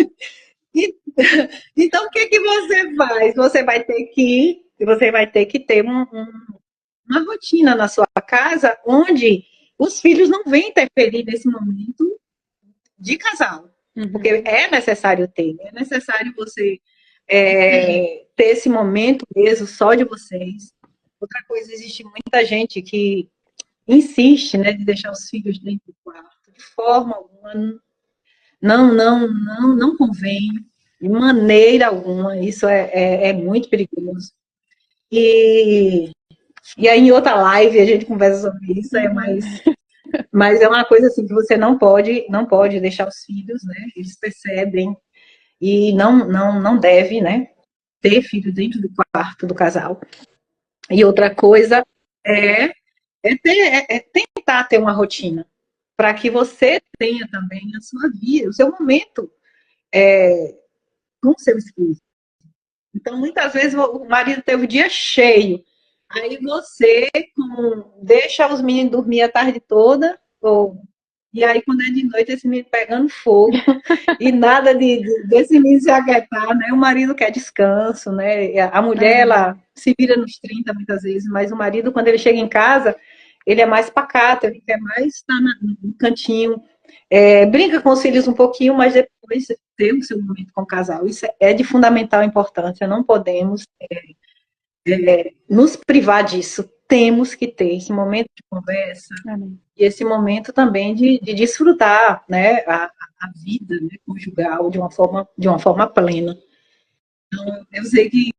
Speaker 3: Então, o que você faz? Você vai ter que ter uma rotina na sua casa onde os filhos não vêm interferir nesse momento de casal. Porque é necessário ter, é necessário você ter esse momento mesmo só de vocês. Outra coisa, existe muita gente que insiste, né, de deixar os filhos dentro do quarto. De forma alguma, não convém, de maneira alguma. Isso é muito perigoso. E aí, em outra live, a gente conversa sobre isso, mas é uma coisa assim que você não pode deixar os filhos, né? Eles percebem e não deve, né? Ter filho dentro do quarto do casal. E outra coisa é, é tentar ter uma rotina para que você tenha também a sua vida, o seu momento com o seu esposo. Então, muitas vezes o marido teve o dia cheio, aí você deixa os meninos dormir a tarde toda, e aí quando é de noite esse menino pegando fogo, e nada desse menino se aquietar, né? O marido quer descanso, né? A mulher, ela se vira nos 30 muitas vezes, mas o marido, quando ele chega em casa, ele é mais pacato, ele quer mais estar no cantinho, brinca com os filhos um pouquinho, mas depois ter o seu momento com o casal. Isso é de fundamental importância, não podemos nos privar disso. Temos que ter esse momento de conversa.
Speaker 2: Amém.
Speaker 3: E esse momento também de desfrutar, né, a vida, né, conjugal de uma forma plena. Então, eu sei que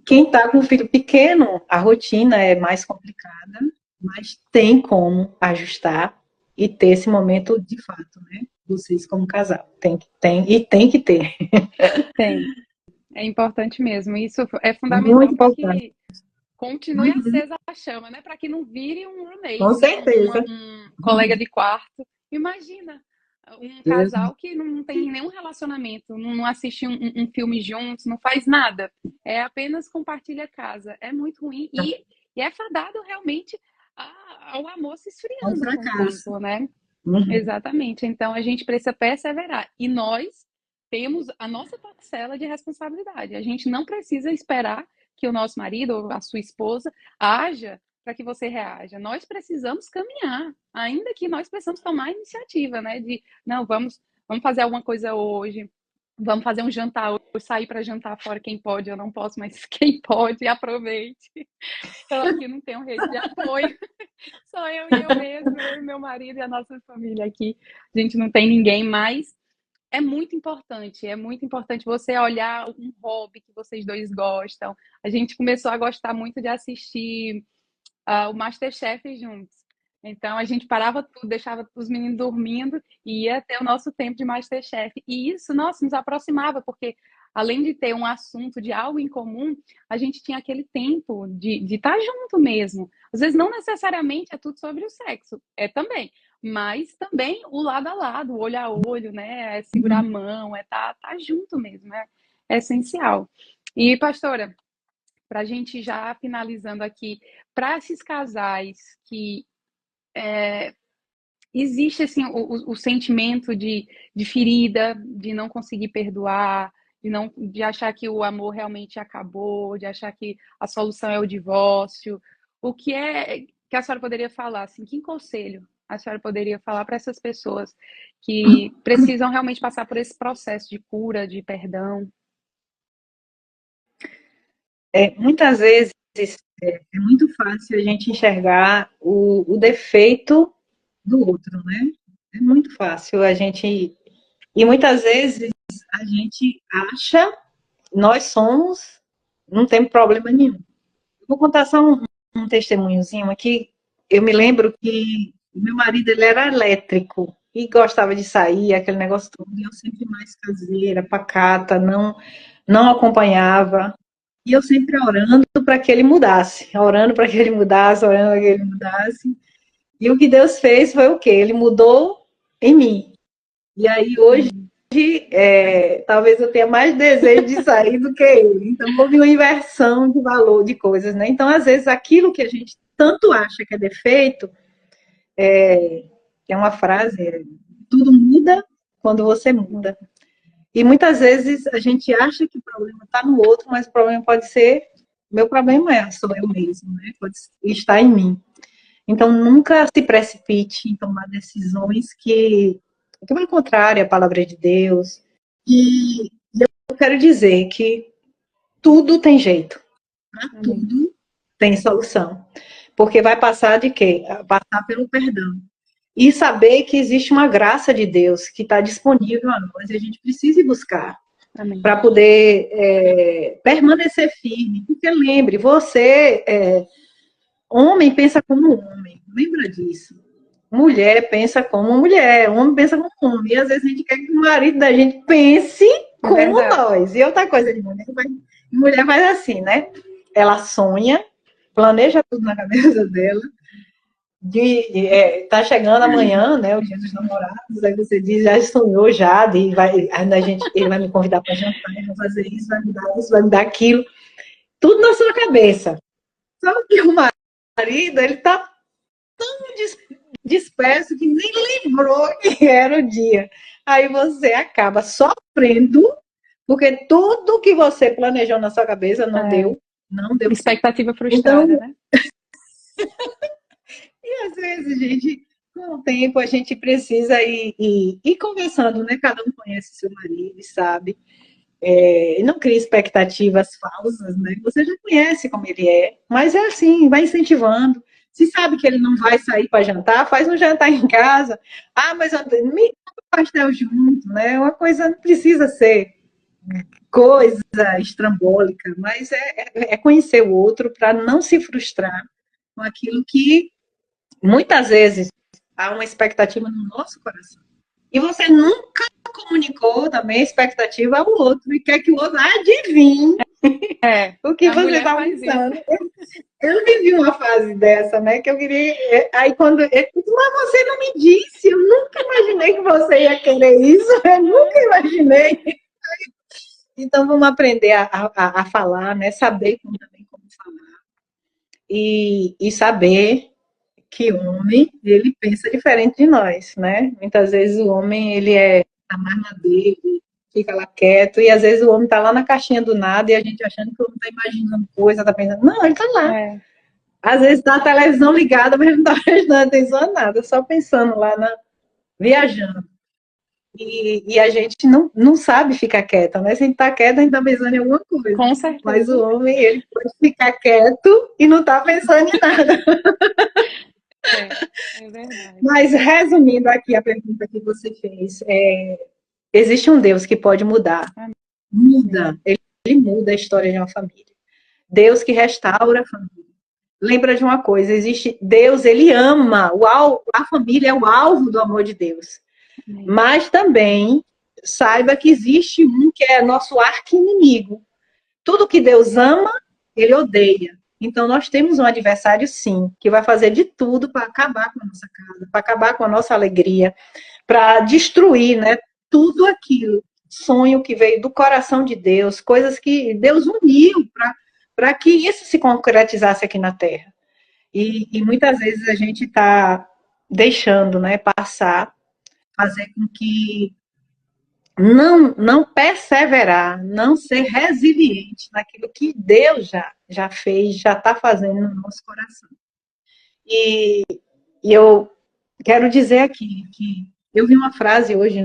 Speaker 3: quem está com um filho pequeno, a rotina é mais complicada, mas tem como ajustar e ter esse momento de fato, né? Vocês como casal. Tem que ter.
Speaker 2: Tem. É importante mesmo. Isso é fundamental
Speaker 3: Muito
Speaker 2: para
Speaker 3: importante.
Speaker 2: que continue acesa a chama, né? Para que não vire um
Speaker 3: Com
Speaker 2: roommate, né?
Speaker 3: certeza.
Speaker 2: Um colega de quarto. Imagina um casal que não tem nenhum relacionamento, não assiste um filme juntos, não faz nada. É apenas compartilha a casa. É muito ruim e é fadado realmente ao amor se esfriando com o tempo, né? Exatamente. Então a gente precisa perseverar. E nós temos a nossa parcela de responsabilidade. A gente não precisa esperar que o nosso marido ou a sua esposa haja para que você reaja. Nós precisamos caminhar, ainda que nós precisamos tomar a iniciativa, né? De não, vamos fazer alguma coisa hoje. Vamos fazer um jantar hoje, sair para jantar fora, quem pode, eu não posso, mas quem pode, aproveite. Eu aqui não tenho rede de apoio. Só eu e eu mesmo, eu e meu marido e a nossa família aqui. A gente não tem ninguém mais. é muito importante você olhar um hobby que vocês dois gostam. A gente começou a gostar muito de assistir o MasterChef juntos. Então a gente parava tudo, deixava os meninos dormindo e ia ter o nosso tempo de MasterChef. E isso, nossa, nos aproximava, porque além de ter um assunto de algo em comum, a gente tinha aquele tempo de estar junto mesmo. Às vezes não necessariamente é tudo sobre o sexo, é também, mas também o lado a lado, o olho a olho, né? É segurar a mão, é tá junto mesmo, é essencial. E, pastora, para a gente já finalizando aqui, para esses casais que existe assim o sentimento de ferida, de não conseguir perdoar, de achar que o amor realmente acabou, de achar que a solução é o divórcio. O que é que a senhora poderia falar? Assim, que conselho a senhora poderia falar para essas pessoas que precisam realmente passar por esse processo de cura, de perdão?
Speaker 3: Muitas vezes é muito fácil a gente enxergar o defeito do outro, né? É muito fácil a gente. E muitas vezes a gente acha, nós somos, não tem problema nenhum. Vou contar só um testemunhozinho aqui. Eu me lembro que o meu marido ele era elétrico e gostava de sair, aquele negócio todo, e eu sempre mais caseira, pacata, não acompanhava. E eu sempre orando para que ele mudasse, orando para que ele mudasse, orando para que ele mudasse. E o que Deus fez foi o quê? Ele mudou em mim. E aí hoje, talvez eu tenha mais desejo de sair do que ele. Então houve uma inversão de valor de coisas, né? Então, às vezes, aquilo que a gente tanto acha que é defeito, é uma frase, tudo muda quando você muda. E muitas vezes a gente acha que o problema está no outro, mas o problema pode ser, meu problema sou eu mesmo, né? Pode estar em mim. Então, nunca se precipite em tomar decisões que vão contrário à palavra de Deus. E eu quero dizer que tudo tem jeito, né? Tudo tem solução. Porque vai passar de quê? Passar pelo perdão. E saber que existe uma graça de Deus que está disponível a nós e a gente precisa ir buscar para poder permanecer firme. Porque lembre, você, homem, pensa como homem, lembra disso. Mulher pensa como mulher, homem pensa como homem. E às vezes a gente quer que o marido da gente pense como nós. E outra coisa de mulher faz assim, né? Ela sonha, planeja tudo na cabeça dela. Tá chegando amanhã, né? O dia dos namorados, aí você diz, já sonhou já, ele vai me convidar para jantar, vai fazer isso, vai me dar isso, vai me dar aquilo. Tudo na sua cabeça. Só que o marido, ele tá tão disperso que nem lembrou que era o dia. Aí você acaba sofrendo, porque tudo que você planejou na sua cabeça não deu.
Speaker 2: Expectativa frustrada, então, né?
Speaker 3: E às vezes, gente, com o tempo a gente precisa ir conversando, né? Cada um conhece seu marido e sabe. Não cria expectativas falsas, né? Você já conhece como ele é, mas é assim, vai incentivando. Se sabe que ele não vai sair para jantar, faz um jantar em casa. Ah, mas me pastel junto, né? Uma coisa não precisa ser coisa estrambólica, mas é conhecer o outro para não se frustrar com aquilo que muitas vezes há uma expectativa no nosso coração. E você nunca comunicou também a expectativa ao outro e quer que o outro adivinhe o que você está pensando. Eu vivi uma fase dessa, né? Que eu queria. Aí quando. Mas você não me disse, eu nunca imaginei que você ia querer isso, eu nunca imaginei. Então vamos aprender a falar, né? Saber também como falar. E saber que o homem, ele pensa diferente de nós, né? Muitas vezes o homem, ele tá mais na dele, fica lá quieto, e às vezes o homem tá lá na caixinha do nada, e a gente achando que o homem tá imaginando coisa, tá pensando, não, ele tá lá. Às vezes tá a televisão ligada, mas não tá prestando atenção a nada, só pensando lá, viajando. E a gente não sabe ficar quieta, né? Se a gente tá quieta, a gente tá pensando em alguma coisa.
Speaker 2: Com certeza.
Speaker 3: Mas o homem, ele pode ficar quieto e não tá pensando em nada.
Speaker 2: É verdade.
Speaker 3: Mas, resumindo aqui a pergunta que você fez, existe um Deus que pode mudar. Muda, ele muda a história de uma família. Deus que restaura a família. Lembra de uma coisa, existe Deus, ele ama, a família é o alvo do amor de Deus. Mas também saiba que existe um que é nosso arqui-inimigo. Tudo que Deus ama, ele odeia. Então nós temos um adversário, sim, que vai fazer de tudo para acabar com a nossa casa, para acabar com a nossa alegria, para destruir, né, tudo aquilo, sonho que veio do coração de Deus, coisas que Deus uniu para que isso se concretizasse aqui na Terra. E muitas vezes a gente está deixando, né, passar, fazer com que não perseverar, não ser resiliente naquilo que Deus já fez, já está fazendo no nosso coração. E eu quero dizer aqui que eu vi uma frase hoje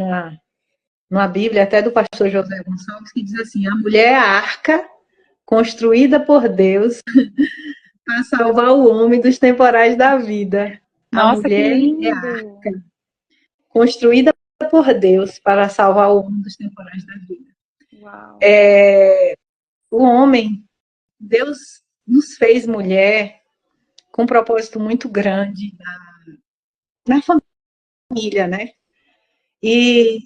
Speaker 3: numa Bíblia, até do pastor José Gonçalves, que diz assim: a mulher é a arca construída por Deus para salvar o homem dos temporais da vida.
Speaker 2: Nossa,
Speaker 3: a mulher
Speaker 2: que lindo!
Speaker 3: é a arca construída por Deus para salvar o homem dos temporais da vida.
Speaker 2: Uau.
Speaker 3: O homem, Deus nos fez mulher com um propósito muito grande na família, né? E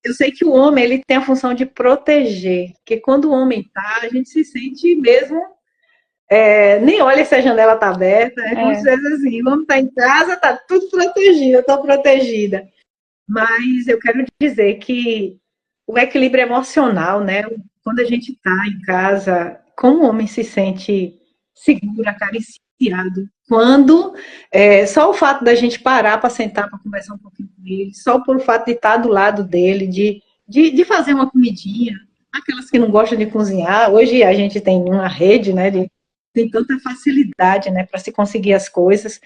Speaker 3: eu sei que o homem, ele tem a função de proteger, porque quando o homem tá, a gente se sente mesmo, nem olha se a janela tá aberta, como se fosse assim, o homem tá em casa, tá tudo protegido, eu tô protegida. Mas eu quero dizer que o equilíbrio emocional, né? Quando a gente tá em casa, como o homem se sente seguro, acariciado, quando só o fato da gente parar para sentar para conversar um pouquinho com ele, só por o fato de estar do lado dele, de fazer uma comidinha, aquelas que não gostam de cozinhar, hoje a gente tem uma rede, né, tem tanta facilidade, né, para se conseguir as coisas,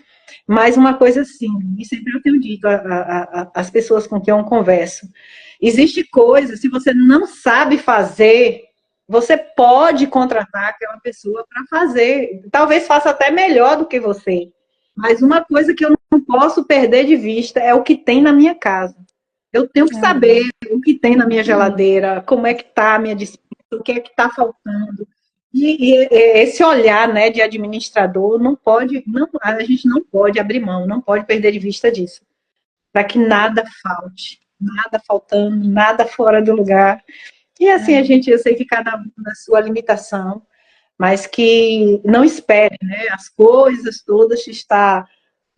Speaker 3: mas uma coisa assim, e sempre eu tenho dito às pessoas com quem eu converso, existe coisa, se você não sabe fazer, você pode contratar aquela pessoa para fazer. Talvez faça até melhor do que você. Mas uma coisa que eu não posso perder de vista é o que tem na minha casa. Eu tenho que saber o que tem na minha geladeira, como é que está a minha dispensa, o que é que está faltando. E esse olhar, né, de administrador a gente não pode abrir mão, não pode perder de vista disso. Para que nada falte, nada faltando, nada fora do lugar. E assim, eu sei que cada um na sua limitação, mas que não espere, né, as coisas todas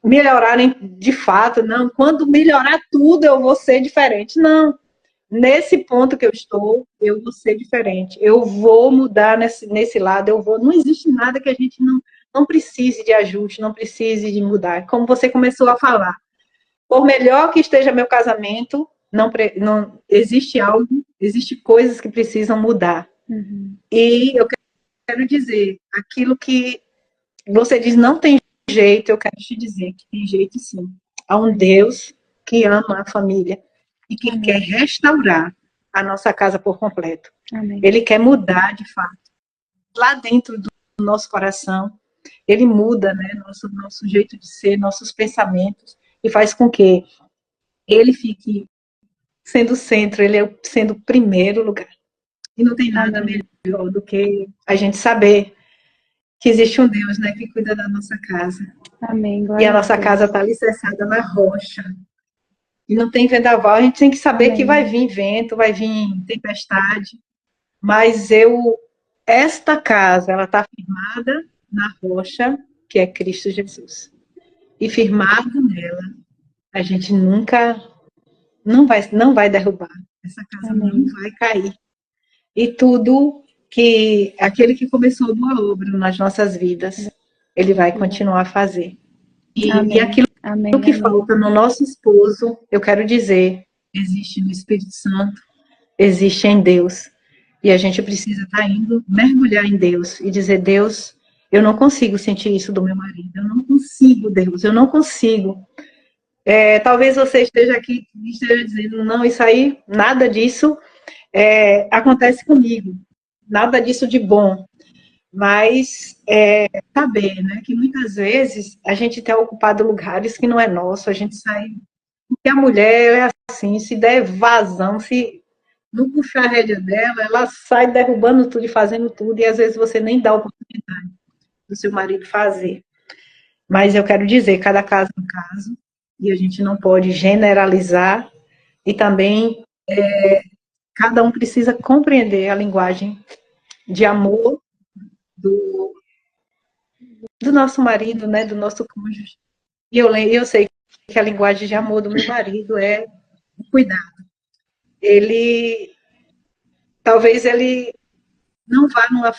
Speaker 3: melhorarem de fato, não, quando melhorar tudo eu vou ser diferente, não, nesse ponto que eu estou, eu vou ser diferente, eu vou mudar nesse lado, não existe nada que a gente não precise de ajuste, não precise de mudar, como você começou a falar, por melhor que esteja meu casamento, não existe existe coisas que precisam mudar. E eu quero dizer, aquilo que você diz não tem jeito, eu quero te dizer que tem jeito sim. Há um Deus que ama a família e que quer restaurar a nossa casa por completo. Ele quer mudar de fato. Lá dentro do nosso coração, ele muda, né, nosso jeito de ser, nossos pensamentos, e faz com que ele fique sendo o centro, ele sendo o primeiro lugar. E não tem nada melhor do que a gente saber que existe um Deus, né, que cuida da nossa casa.
Speaker 2: Amém.
Speaker 3: E a nossa casa está alicerçada na rocha. E não tem vendaval, a gente tem que saber que vai vir vento, vai vir tempestade. Mas esta casa, ela está firmada na rocha, que é Cristo Jesus. E firmado nela, a gente nunca não vai derrubar. Essa casa não vai cair. E tudo que aquele que começou a boa obra nas nossas vidas, ele vai continuar a fazer. E aquilo que falta no nosso esposo, eu quero dizer, existe no Espírito Santo, existe em Deus. E a gente precisa estar indo mergulhar em Deus e dizer: Deus, eu não consigo sentir isso do meu marido. Eu não consigo, Deus, eu não consigo. Talvez você esteja aqui e esteja dizendo: não, isso aí, nada disso acontece comigo. Nada disso de bom. Mas saber, né, que muitas vezes a gente tem ocupado lugares que não é nosso, a gente sai Porque a mulher é assim, se der vazão, se não puxar a rédea dela, ela sai derrubando tudo e fazendo tudo, e às vezes você nem dá a oportunidade do seu marido fazer. Mas eu quero dizer, cada caso é um caso, e a gente não pode generalizar, e também cada um precisa compreender a linguagem de amor do, do nosso marido, né, do nosso cônjuge. E eu sei que a linguagem de amor do meu marido é cuidar. Ele, talvez ele não vá numa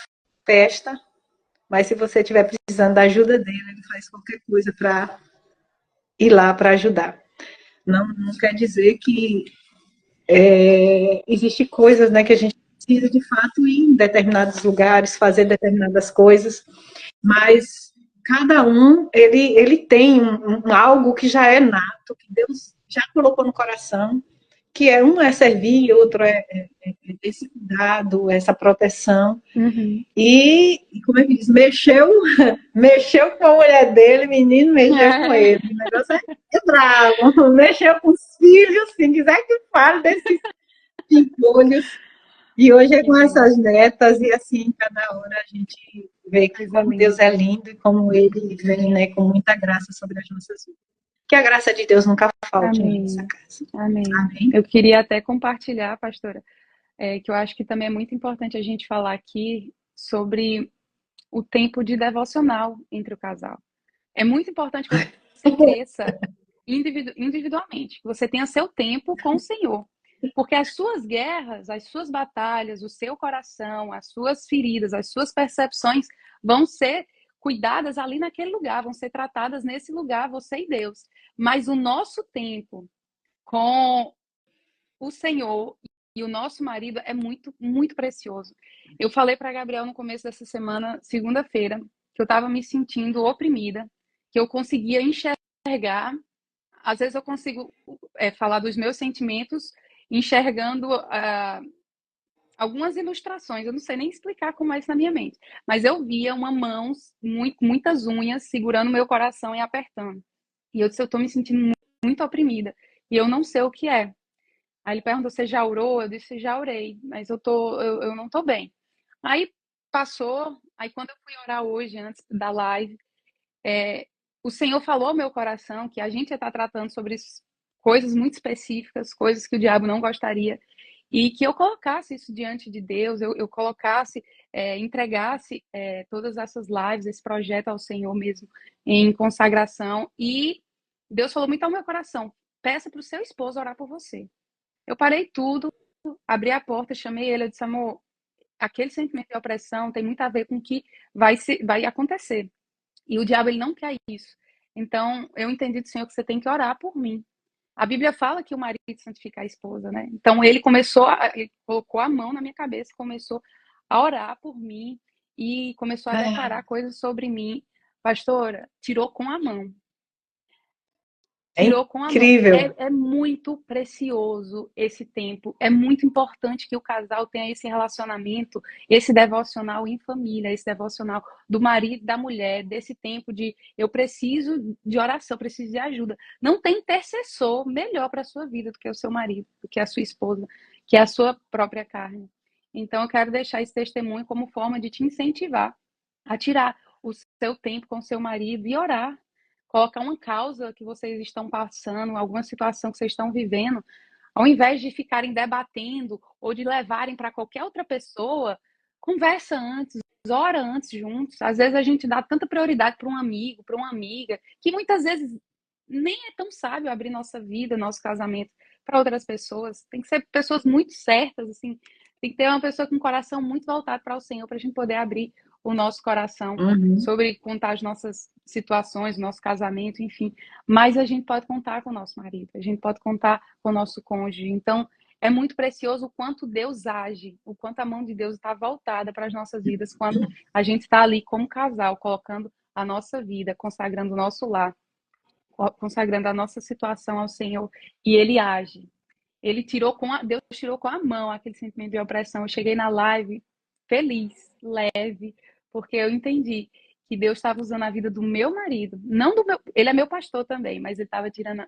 Speaker 3: festa, mas se você estiver precisando da ajuda dele, ele faz qualquer coisa para ir lá para ajudar. Não quer dizer que existe coisas, né, que a gente precisa de fato ir em determinados lugares, fazer determinadas coisas, mas cada um ele tem algo que já é nato, que Deus já colocou no coração, que um é servir, outro é esse cuidado, essa proteção.
Speaker 2: Uhum.
Speaker 3: E, como é que diz? Mexeu com a mulher dele, menino mexeu com ele. O negócio é bravo. Mexeu com os filhos, se quiser que fale desses pimpolhos. E hoje é com essas netas, e assim, cada hora a gente vê que como Deus é lindo e como Ele vem, né, com muita graça sobre as nossas vidas. Que a graça de Deus nunca falte em nossa
Speaker 2: Amém.
Speaker 3: casa.
Speaker 2: Amém.
Speaker 3: Amém?
Speaker 2: Eu queria até compartilhar, pastora, que eu acho que também é muito importante a gente falar aqui sobre o tempo de devocional entre o casal. É muito importante que você cresça individualmente, que você tenha seu tempo com o Senhor. Porque as suas guerras, as suas batalhas, o seu coração, as suas feridas, as suas percepções vão ser cuidadas ali naquele lugar, vão ser tratadas nesse lugar, você e Deus. Mas o nosso tempo com o Senhor e o nosso marido é muito, muito precioso. Eu falei para Gabriel no começo dessa semana, segunda-feira, que eu estava me sentindo oprimida, que eu conseguia enxergar. Às vezes eu consigo falar dos meus sentimentos, enxergando algumas ilustrações. Eu não sei nem explicar como é isso na minha mente, mas eu via uma mão, muitas unhas segurando meu coração e apertando. E eu disse, eu estou me sentindo muito, muito oprimida e eu não sei o que é. Aí ele perguntou, você já orou? Eu disse, já orei, mas eu não tô bem. Aí passou, aí quando eu fui orar hoje, antes da live, o Senhor falou ao meu coração que a gente está tratando sobre coisas muito específicas, coisas que o diabo não gostaria, e que eu colocasse isso diante de Deus, eu colocasse, entregasse todas essas lives, esse projeto ao Senhor mesmo, em consagração. E Deus falou muito ao meu coração, peça para o seu esposo orar por você. Eu parei tudo, abri a porta, chamei ele, eu disse, amor, aquele sentimento de opressão tem muito a ver com o que vai acontecer. E o diabo, ele não quer isso. Então, eu entendi do Senhor que você tem que orar por mim. A Bíblia fala que o marido santifica a esposa, né? Então, ele colocou a mão na minha cabeça, começou a orar por mim e começou a declarar coisas sobre mim. Pastora, tirou com a mão.
Speaker 3: É
Speaker 2: Tirou com a mão.
Speaker 3: incrível.
Speaker 2: É muito precioso esse tempo. É muito importante que o casal tenha esse relacionamento, esse devocional em família, esse devocional do marido, da mulher, desse tempo de eu preciso de oração, preciso de ajuda. Não tem intercessor melhor para a sua vida do que o seu marido, do que a sua esposa, que é a sua própria carne. Então, eu quero deixar esse testemunho como forma de te incentivar a tirar o seu tempo com o seu marido e orar. Colocar uma causa que vocês estão passando, alguma situação que vocês estão vivendo, ao invés de ficarem debatendo ou de levarem para qualquer outra pessoa, conversa antes, ora antes juntos. Às vezes a gente dá tanta prioridade para um amigo, para uma amiga, que muitas vezes nem é tão sábio abrir nossa vida, nosso casamento para outras pessoas. Tem que ser pessoas muito certas, assim. Tem que ter uma pessoa com o coração muito voltado para o Senhor para a gente poder abrir o nosso coração sobre contar as nossas situações, nosso casamento, enfim. Mas a gente pode contar com o nosso marido, a gente pode contar com o nosso cônjuge. Então, é muito precioso o quanto Deus age, o quanto a mão de Deus está voltada para as nossas vidas, quando a gente está ali como casal, colocando a nossa vida, consagrando o nosso lar, consagrando a nossa situação ao Senhor, e Ele age. Deus tirou com a mão aquele sentimento de opressão. Eu cheguei na live feliz, leve, porque eu entendi que Deus estava usando a vida do meu marido, não do meu, ele é meu pastor também, mas ele estava tirando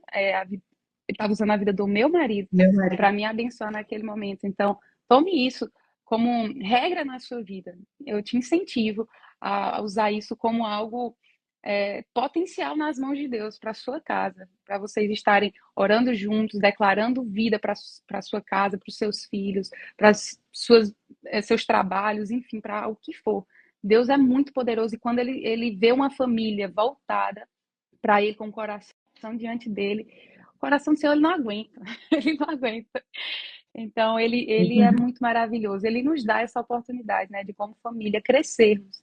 Speaker 2: estava usando a vida do meu marido
Speaker 3: Meu marido.
Speaker 2: para me abençoar naquele momento. Então, tome isso como regra na sua vida. Eu te incentivo a usar isso como algo potencial nas mãos de Deus para a sua casa, para vocês estarem orando juntos, declarando vida para a sua casa, para os seus filhos, para seus trabalhos, enfim, para o que for. Deus é muito poderoso e quando ele vê uma família voltada para ele com o coração diante dele, o coração do Senhor ele não aguenta, ele não aguenta. Então, ele é muito maravilhoso. Ele nos dá essa oportunidade, né, de como família crescermos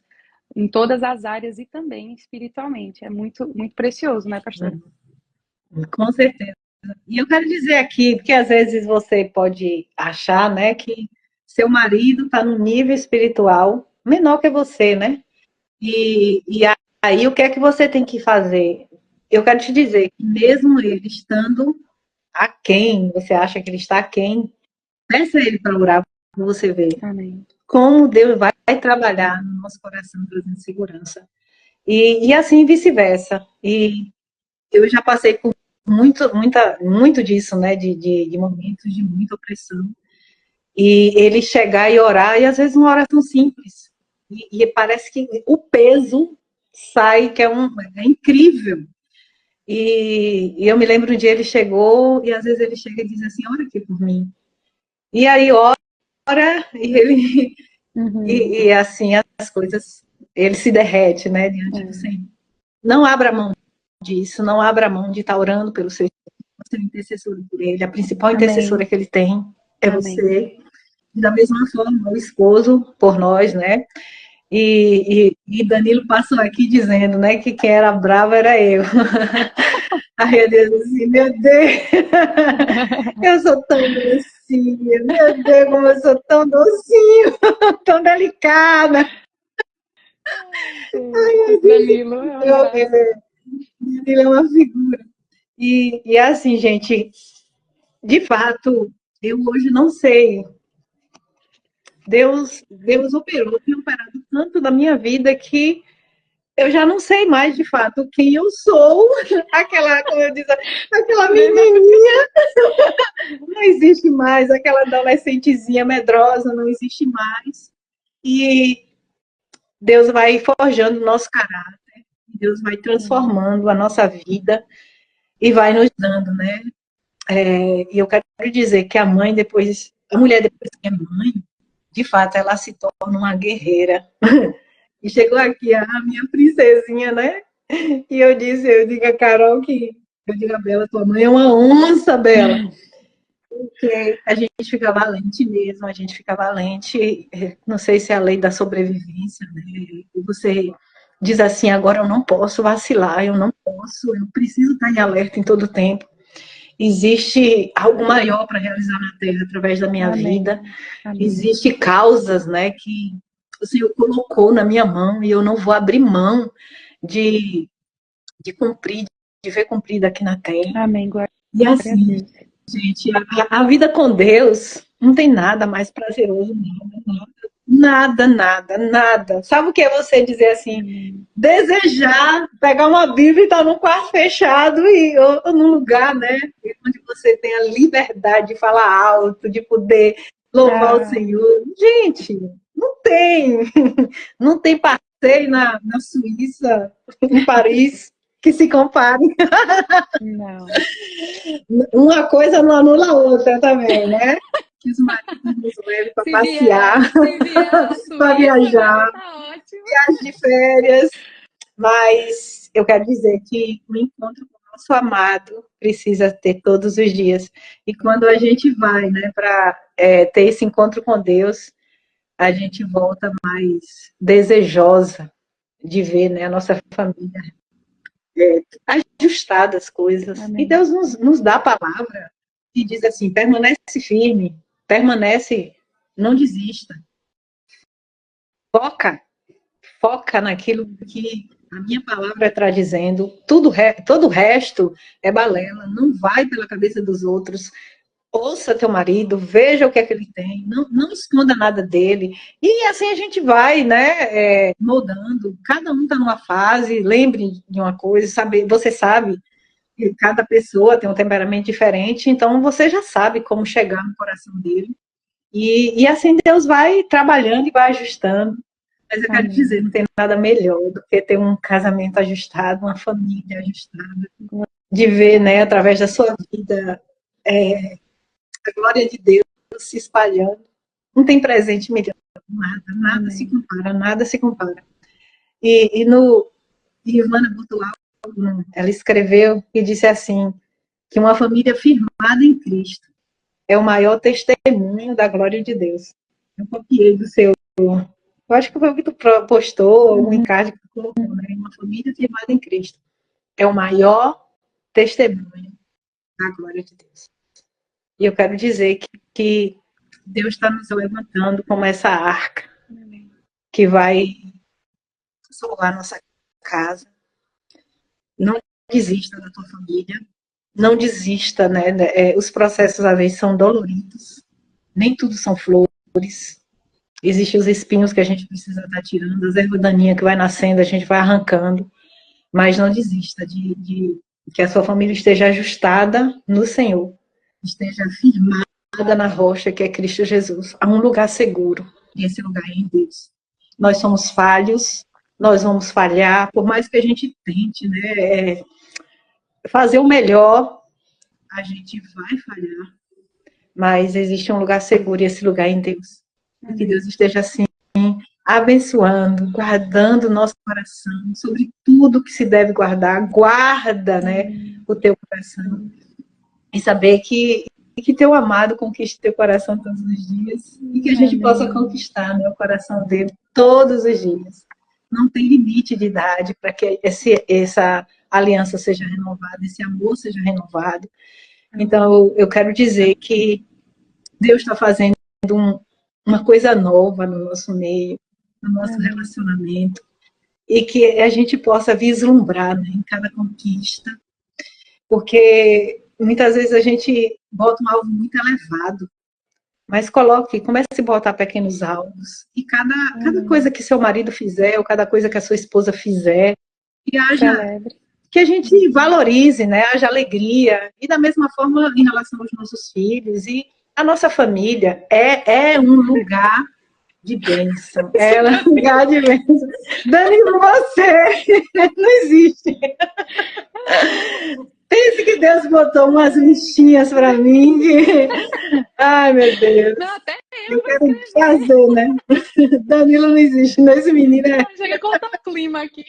Speaker 2: em todas as áreas e também espiritualmente. É muito, muito precioso, né, pastora?
Speaker 3: Com certeza. E eu quero dizer aqui, porque às vezes você pode achar, né, que seu marido está num nível espiritual menor que você, né? E aí o que é que você tem que fazer? Eu quero te dizer que mesmo ele estando aquém, você acha que ele está aquém, peça a ele para orar para você ver
Speaker 2: Amém.
Speaker 3: como Deus vai trabalhar no nosso coração, trazendo segurança. E assim vice-versa. E eu já passei por muito disso, né? De momentos de muita opressão. E ele chegar e orar, e às vezes uma oração simples. E parece que o peso sai, que é incrível. E eu me lembro um dia ele chegou, e às vezes ele chega e diz assim, ora aqui por mim. E aí ora, e ele e assim as coisas, ele se derrete, né, diante do Senhor. Não abra mão disso, não abra mão de estar orando pelo seu esposo, você é intercessora por ele, a principal intercessora que ele tem é você. Da mesma forma, o esposo por nós, né? E Danilo passou aqui dizendo, né, que quem era bravo era eu. Aí eu disse assim, meu Deus, eu sou tão docinha, meu Deus, como eu sou tão docinho, tão delicada.
Speaker 2: Danilo
Speaker 3: é uma figura. E assim, gente, de fato, eu hoje não sei. Deus operou, tem operado tanto na minha vida que eu já não sei mais, de fato, quem eu sou. Aquela, como eu disse, aquela menininha não existe mais, aquela adolescentezinha medrosa não existe mais. E Deus vai forjando o nosso caráter, Deus vai transformando a nossa vida e vai nos dando, né? E eu quero dizer que a mulher depois que é mãe, de fato, ela se torna uma guerreira. E chegou aqui a minha princesinha, né? E eu digo a Carol eu digo a Bela, tua mãe é uma onça, Bela. Porque a gente fica valente mesmo, a gente fica valente. Não sei se é a lei da sobrevivência, né? E você diz assim, agora eu não posso vacilar, eu preciso estar em alerta em todo tempo. Existe algo maior para realizar na Terra através da minha vida. Amém. Existem causas, né, que o Senhor colocou na minha mão e eu não vou abrir mão de cumprir, de ver cumprida aqui na Terra.
Speaker 2: Amém.
Speaker 3: E assim, gente, a vida com Deus não tem nada mais prazeroso, nada. Sabe o que é você dizer assim, desejar, pegar uma Bíblia e estar num quarto fechado ou num lugar, né, onde você tem a liberdade de falar alto, de poder louvar o Senhor. Gente, não tem passeio na Suíça, em Paris, que se compare.
Speaker 2: Não.
Speaker 3: Uma coisa não anula a outra também, né? Que os maridos nos levem para passear, para viajar, viagem de férias. Mas eu quero dizer que o encontro com o nosso amado precisa ter todos os dias. E quando a gente vai, né, para ter esse encontro com Deus, a gente volta mais desejosa de ver, né, a nossa família ajustada as coisas. Amém. E Deus nos dá a palavra e diz assim, permanece firme, não desista. Foca naquilo que a minha palavra está dizendo, todo o resto é balela, não vai pela cabeça dos outros. Ouça teu marido, veja o que é que ele tem, não esconda nada dele. E assim a gente vai, né, moldando. Cada um está numa fase, lembre de uma coisa, você sabe E cada pessoa tem um temperamento diferente, então você já sabe como chegar no coração dele. E assim Deus vai trabalhando e vai ajustando. Mas eu quero
Speaker 2: Amém.
Speaker 3: dizer, não tem nada melhor do que ter um casamento ajustado, uma família ajustada, de ver, né, através da sua vida, a glória de Deus se espalhando. Não tem presente melhor, nada se
Speaker 2: Amém.
Speaker 3: compara, nada se compara. E no Ivana Butual, ela escreveu e disse assim, que uma família firmada em Cristo é o maior testemunho da glória de Deus. Eu copiei do seu, eu acho que foi o que tu postou, o encarte que tu colocou, né? Uma família firmada em Cristo é o maior testemunho da glória de Deus. E eu quero dizer que Deus está nos levantando como essa arca que vai salvar nossa casa. Não desista da tua família, não desista, né? Os processos às vezes são doloridos, nem tudo são flores. Existem os espinhos que a gente precisa estar tirando, as ervas daninhas que vai nascendo, a gente vai arrancando, mas não desista de que a sua família esteja ajustada no Senhor, esteja firmada na rocha que é Cristo Jesus. Há um lugar seguro, e esse lugar é em Deus. Nós somos falhos, nós vamos falhar, por mais que a gente tente, né, fazer o melhor, a gente vai falhar, mas existe um lugar seguro e esse lugar é em Deus. Que Deus esteja assim abençoando, guardando o nosso coração, sobre tudo que se deve guardar, guarda, né, o teu coração, e saber que teu amado conquiste teu coração todos os dias, e que a gente possa conquistar, né, o coração dele todos os dias. Não tem limite de idade para que essa aliança seja renovada, esse amor seja renovado. Então, eu quero dizer que Deus está fazendo uma coisa nova no nosso meio, no nosso relacionamento, e que a gente possa vislumbrar, né, em cada conquista, porque muitas vezes a gente bota um alvo muito elevado, mas comece a botar pequenos alvos, e cada coisa que seu marido fizer, ou cada coisa que a sua esposa fizer, que a gente valorize, né, haja alegria, e da mesma forma em relação aos nossos filhos, e a nossa família é um lugar de bênção. É um lugar de bênção. Dani, você não existe. Pense que Deus botou umas listinhas para mim. Ai, meu Deus.
Speaker 2: Não, até
Speaker 3: eu quero fazer, né? Danilo não existe, não. Esse menino é.
Speaker 2: Chega a cortar o clima aqui.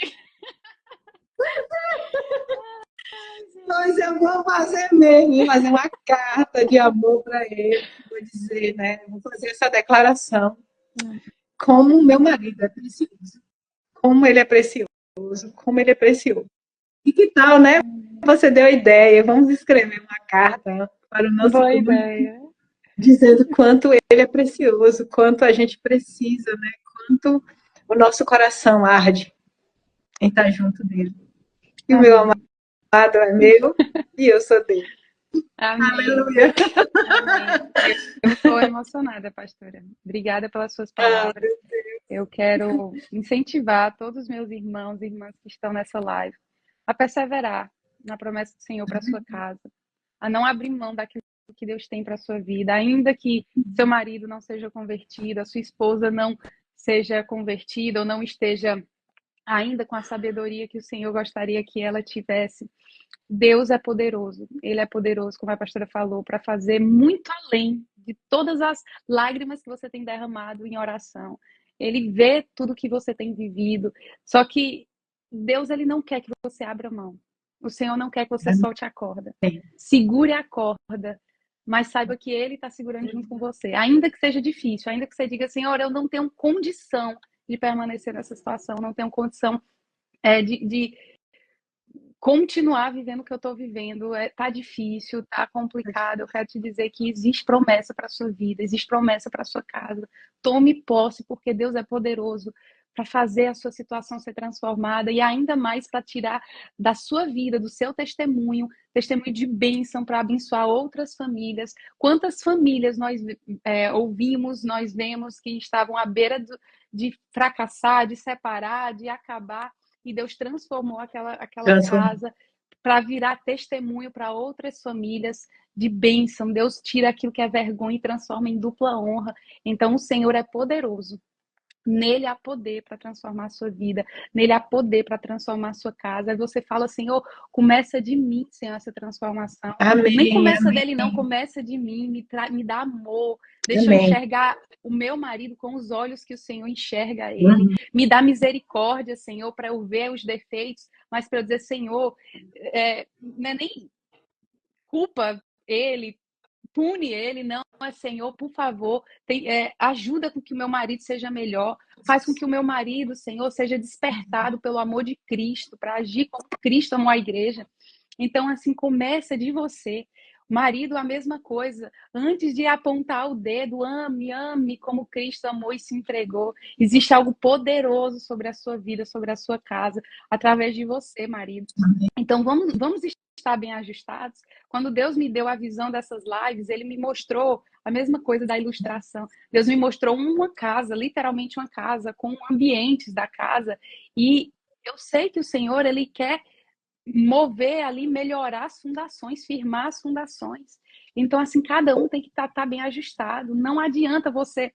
Speaker 3: Mas eu vou fazer mesmo, vou fazer uma carta de amor para ele. Vou dizer, né? Vou fazer essa declaração. Como meu marido é precioso. Como ele é precioso. Como ele é precioso. E que tal, né? Você deu a ideia. Vamos escrever uma carta para o nosso
Speaker 2: Boa ideia.
Speaker 3: Dizendo quanto ele é precioso, quanto a gente precisa, né? Quanto o nosso coração arde em estar junto dele. E o meu amado é meu e eu sou dele.
Speaker 2: Amém.
Speaker 3: Aleluia.
Speaker 2: Amém. Eu estou emocionada, pastora. Obrigada pelas suas palavras. Eu quero incentivar todos os meus irmãos e irmãs que estão nessa live a perseverar na promessa do Senhor para a sua casa, a não abrir mão daquilo que Deus tem para a sua vida, ainda que seu marido não seja convertido, a sua esposa não seja convertida ou não esteja ainda com a sabedoria que o Senhor gostaria que ela tivesse. Deus é poderoso, Ele é poderoso, como a pastora falou, para fazer muito além de todas as lágrimas que você tem derramado em oração. Ele vê tudo que você tem vivido, só que Deus, Ele não quer que você abra mão. O Senhor não quer que você solte a corda. Segure a corda, mas saiba que Ele está segurando junto com você. Ainda que seja difícil, ainda que você diga, Senhor, eu não tenho condição de permanecer nessa situação, não tenho condição de continuar vivendo o que eu estou vivendo, tá difícil, tá complicado. Eu quero te dizer que existe promessa para sua vida, existe promessa para sua casa. Tome posse, porque Deus é poderoso para fazer a sua situação ser transformada e ainda mais para tirar da sua vida, do seu testemunho de bênção para abençoar outras famílias. Quantas famílias nós ouvimos, nós vemos que estavam à beira de fracassar, de separar, de acabar, e Deus transformou aquela casa para virar testemunho para outras famílias de bênção. Deus tira aquilo que é vergonha e transforma em dupla honra. Então, o Senhor é poderoso. Nele há poder para transformar a sua vida, nele há poder para transformar a sua casa. Aí você fala, Senhor, começa de mim, Senhor, essa transformação.
Speaker 3: Amém,
Speaker 2: Nem começa
Speaker 3: amém,
Speaker 2: dele, não, começa de mim, me dá amor, deixa eu
Speaker 3: amém.
Speaker 2: enxergar o meu marido com os olhos que o Senhor enxerga ele.
Speaker 3: Uhum.
Speaker 2: Me dá misericórdia, Senhor, para eu ver os defeitos, mas para eu dizer, Senhor, não é nem culpa ele, pune ele, não, é Senhor, por favor, ajuda com que o meu marido seja melhor, faz com que o meu marido, Senhor, seja despertado pelo amor de Cristo, para agir como Cristo amou a igreja. Então, assim, começa de você. Marido, a mesma coisa. Antes de apontar o dedo, ame como Cristo amou e se entregou. Existe algo poderoso sobre a sua vida, sobre a sua casa, através de você, marido. Então, vamos estar bem ajustados. Quando Deus me deu a visão dessas lives, ele me mostrou a mesma coisa da ilustração. Deus me mostrou uma casa, literalmente uma casa, com ambientes da casa. E eu sei que o Senhor, ele quer mover ali, melhorar as fundações, firmar as fundações. Então, assim, cada um tem que estar bem ajustado. Não adianta você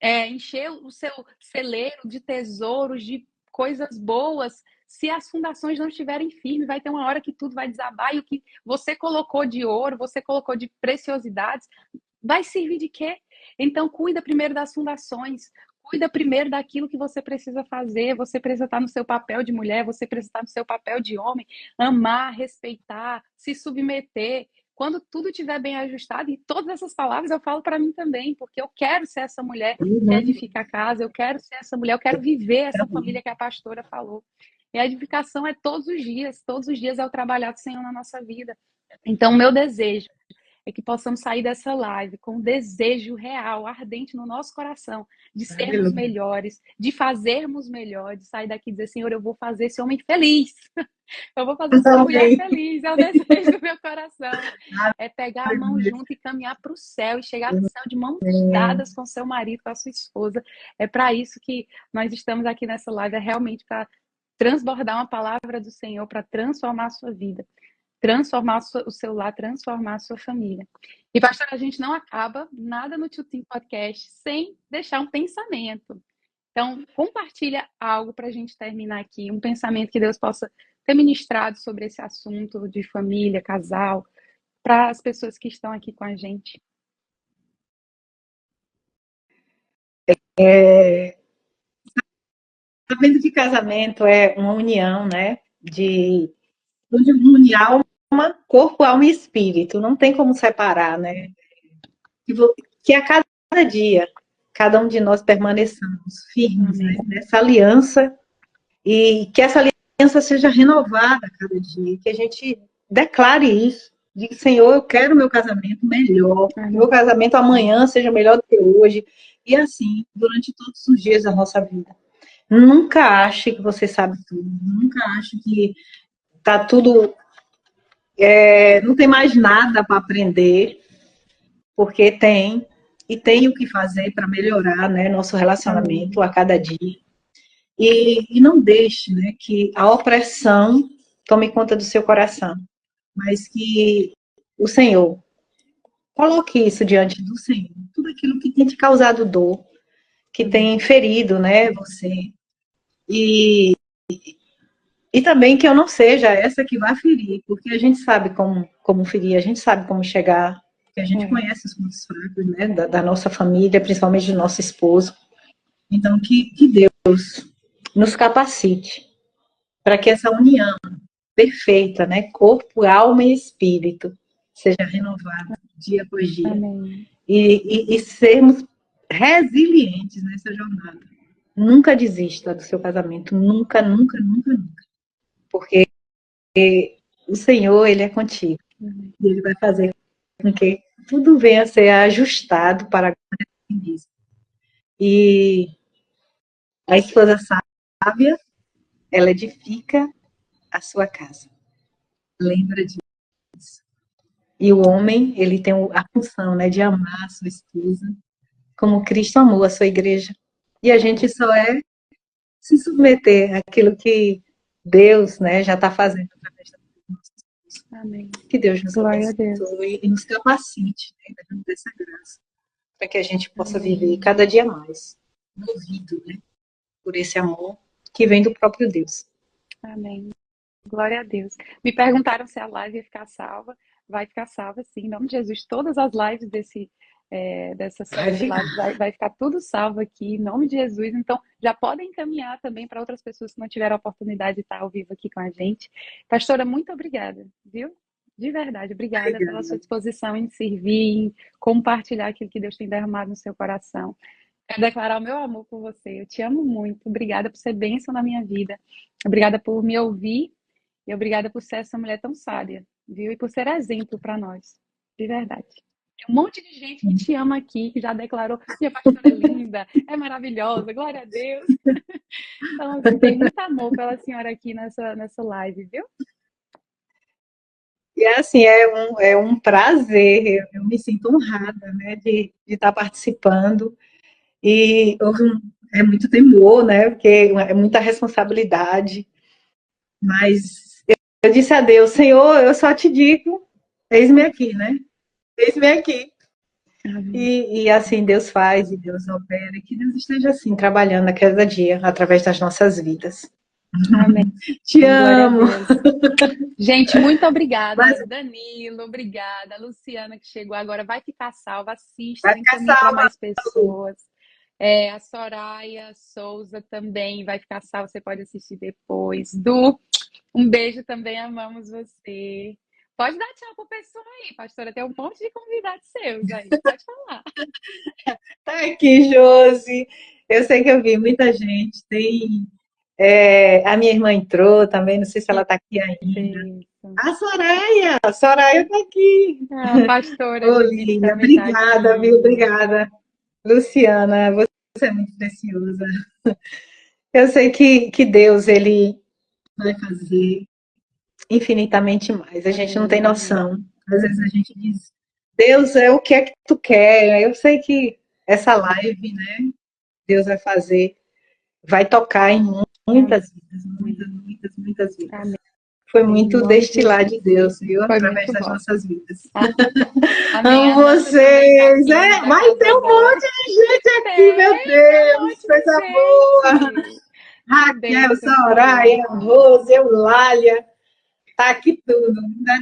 Speaker 2: encher o seu celeiro de tesouros, de coisas boas, se as fundações não estiverem firmes. Vai ter uma hora que tudo vai desabar e o que você colocou de ouro, você colocou de preciosidades, vai servir de quê? Então, cuida primeiro das fundações. Cuida primeiro daquilo que você precisa fazer. Você precisa estar no seu papel de mulher, você precisa estar no seu papel de homem. Amar, respeitar, se submeter. Quando tudo estiver bem ajustado, e todas essas palavras eu falo para mim também, porque eu quero ser essa mulher que edifica a casa, eu quero ser essa mulher, eu quero viver essa família que a pastora falou. E a edificação é todos os dias é o trabalhar do Senhor na nossa vida. Então, o meu desejo é que possamos sair dessa live com um desejo real, ardente no nosso coração, de sermos melhores, de fazermos melhor, de sair daqui e dizer, Senhor, eu vou fazer esse homem feliz. Eu vou fazer essa mulher feliz, é o desejo do meu coração. É pegar a mão junto e caminhar para o céu, e chegar no céu de mãos dadas com seu marido, com a sua esposa. É para isso que nós estamos aqui nessa live, é realmente para transbordar uma palavra do Senhor, para transformar a sua vida, transformar o seu lar, transformar a sua família. E, pastor, a gente não acaba nada no Tio Tim Podcast sem deixar um pensamento. Então, compartilha algo para a gente terminar aqui, um pensamento que Deus possa ter ministrado sobre esse assunto de família, casal, para as pessoas que estão aqui com a gente.
Speaker 3: Sabendo que casamento é uma união, né? Onde une alma, corpo, alma e espírito. Não tem como separar, né? Que a cada dia, cada um de nós permaneçamos firmes, né, nessa aliança, e que essa aliança seja renovada a cada dia, que a gente declare isso. Diga, Senhor, eu quero meu casamento melhor, meu casamento amanhã seja melhor do que hoje. E assim, durante todos os dias da nossa vida. Nunca ache que você sabe tudo, nunca ache que tá tudo, não tem mais nada para aprender, porque tem, e tem o que fazer para melhorar, né, nosso relacionamento a cada dia. E não deixe, né, que a opressão tome conta do seu coração, mas que o Senhor coloque isso diante do Senhor, tudo aquilo que tem te causado dor, que tem ferido, né, você. E também que eu não seja essa que vai ferir, porque a gente sabe como ferir, a gente sabe como chegar, porque a gente conhece os pontos fracos, né, da nossa família, principalmente do nosso esposo. Então, que Deus nos capacite para que essa união perfeita, né, corpo, alma e espírito, seja renovada dia após dia. E sermos resilientes nessa jornada. Nunca desista do seu casamento, nunca, nunca, nunca, nunca. Porque o Senhor, Ele é contigo. E Ele vai fazer com que tudo venha a ser ajustado para a glória de Deus. E a esposa sábia, ela edifica a sua casa. Lembra disso. E o homem, ele tem a função, né, de amar a sua esposa, como Cristo amou a sua igreja. E a gente só é se submeter àquilo que Deus, né, já está fazendo através da
Speaker 2: Amém.
Speaker 3: Que Deus nos
Speaker 2: Glória a Deus.
Speaker 3: abençoe e nos capacite, né, dando dessa graça, para que a gente possa
Speaker 2: Amém.
Speaker 3: viver cada dia mais, movido, né, por esse amor que vem do próprio Deus.
Speaker 2: Amém. Glória a Deus. Me perguntaram se a live ia ficar salva. Vai ficar salva, sim. Em nome de Jesus, todas as lives dessa série de lives vai ficar tudo salvo aqui, em nome de Jesus. Então, já podem encaminhar também para outras pessoas que não tiveram a oportunidade de estar ao vivo aqui com a gente. Pastora, muito obrigada, viu? De verdade, obrigada pela sua disposição em servir, em compartilhar aquilo que Deus tem derramado no seu coração. Quero declarar o meu amor por você. Eu te amo muito. Obrigada por ser bênção na minha vida. Obrigada por me ouvir e obrigada por ser essa mulher tão sábia, viu? E por ser exemplo para nós. De verdade. Tem um monte de gente que te ama aqui, que já declarou: minha pastora é linda, é maravilhosa, glória a Deus. Então, assim, tem muito amor pela senhora aqui nessa live, viu?
Speaker 3: E assim, é um prazer, eu me sinto honrada, né, de estar participando. E é muito temor, né, porque é muita responsabilidade. Mas eu disse a Deus: Senhor, eu só te digo, eis-me aqui, né? Eis-me aqui. E assim Deus faz e Deus opera, e que Deus esteja assim trabalhando a cada dia através das nossas vidas.
Speaker 2: Amém.
Speaker 3: Te amo.
Speaker 2: Gente, muito obrigada. Danilo, obrigada. Luciana, que chegou agora, vai ficar salva. Assista, encaminhe para mais pessoas. A Soraya Souza também vai ficar salva, você pode assistir depois. Du, um beijo também, amamos você. Pode dar tchau pro pessoal aí, pastora. Tem um monte de convidados seus aí. Pode falar.
Speaker 3: Tá aqui, Josi. Eu sei que eu vi muita gente. Tem a minha irmã entrou também, não sei se ela está aqui ainda. A Soraya está aqui.
Speaker 2: A pastora.
Speaker 3: Olívia, obrigada, tá, viu? Obrigada. Luciana, você é muito preciosa. Eu sei que Deus, Ele vai fazer infinitamente mais. A gente não tem noção. Às vezes a gente diz: Deus, o que é que tu quer? Eu sei que essa live, né, Deus vai fazer, vai tocar em muitas vidas, muitas vidas. Amém. Foi muito destilar de Deus, viu? Através das nossas vidas. Amo vocês! Vai ter um monte de gente aqui, meu Deus! Coisa boa! Raquel, Soraya, Rose, Eulália. Tá aqui tudo.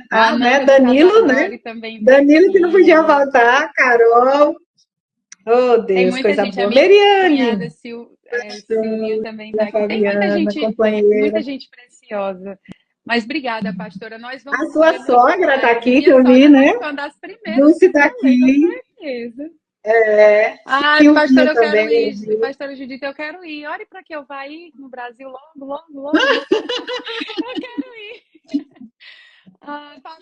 Speaker 3: Tá, né? Danilo, né? Danilo que não podia faltar, Carol. Oh, Deus, coisa boa. Meriane.
Speaker 2: Silvio também tá aqui. Tem muita gente preciosa. Mas obrigada, pastora. Nós vamos.
Speaker 3: A sua sogra está aqui, que eu vi, né?
Speaker 2: Uma das primeiras.
Speaker 3: Dulce está aqui.
Speaker 2: Com certeza. Pastora, eu quero ir. Pastora Judite, eu quero ir. Ore para que eu vá ir no Brasil logo. Eu quero ir.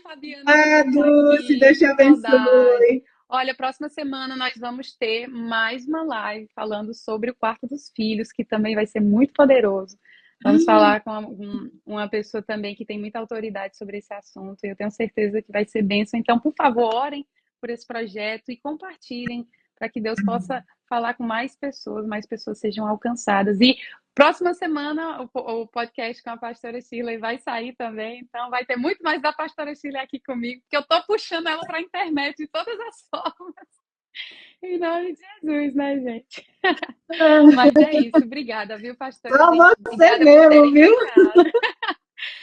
Speaker 2: Fabiana.
Speaker 3: Dulce, Deus te abençoe.
Speaker 2: Olha, próxima semana nós vamos ter mais uma live falando sobre o quarto dos filhos, que também vai ser muito poderoso. Vamos falar com uma pessoa também que tem muita autoridade sobre esse assunto. E eu tenho certeza que vai ser bênção. Então, por favor, orem por esse projeto e compartilhem para que Deus possa falar com mais pessoas sejam alcançadas. E próxima semana o podcast com a pastora Shirley vai sair também. Então, vai ter muito mais da pastora Shirley aqui comigo, porque eu estou puxando ela para a internet de todas as formas. Em nome de Jesus, né, gente? Mas é isso. Obrigada, viu, pastora?
Speaker 3: Você mesmo, viu?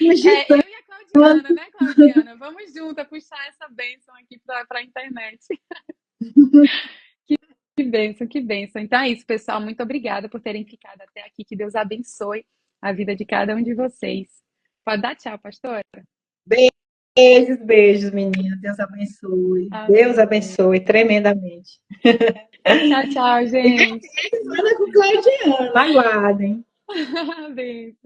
Speaker 2: Eu e a Claudiana, né, Claudiana? Vamos juntas puxar essa bênção aqui para a internet. Que bênção, que bênção. Então é isso, pessoal. Muito obrigada por terem ficado até aqui. Que Deus abençoe a vida de cada um de vocês. Pode dar tchau, pastora?
Speaker 3: Beijos, menina. Deus abençoe. Amém. Deus abençoe tremendamente.
Speaker 2: Tchau, gente.
Speaker 3: Fala com Claudiana. Aguardem.
Speaker 2: Beijo.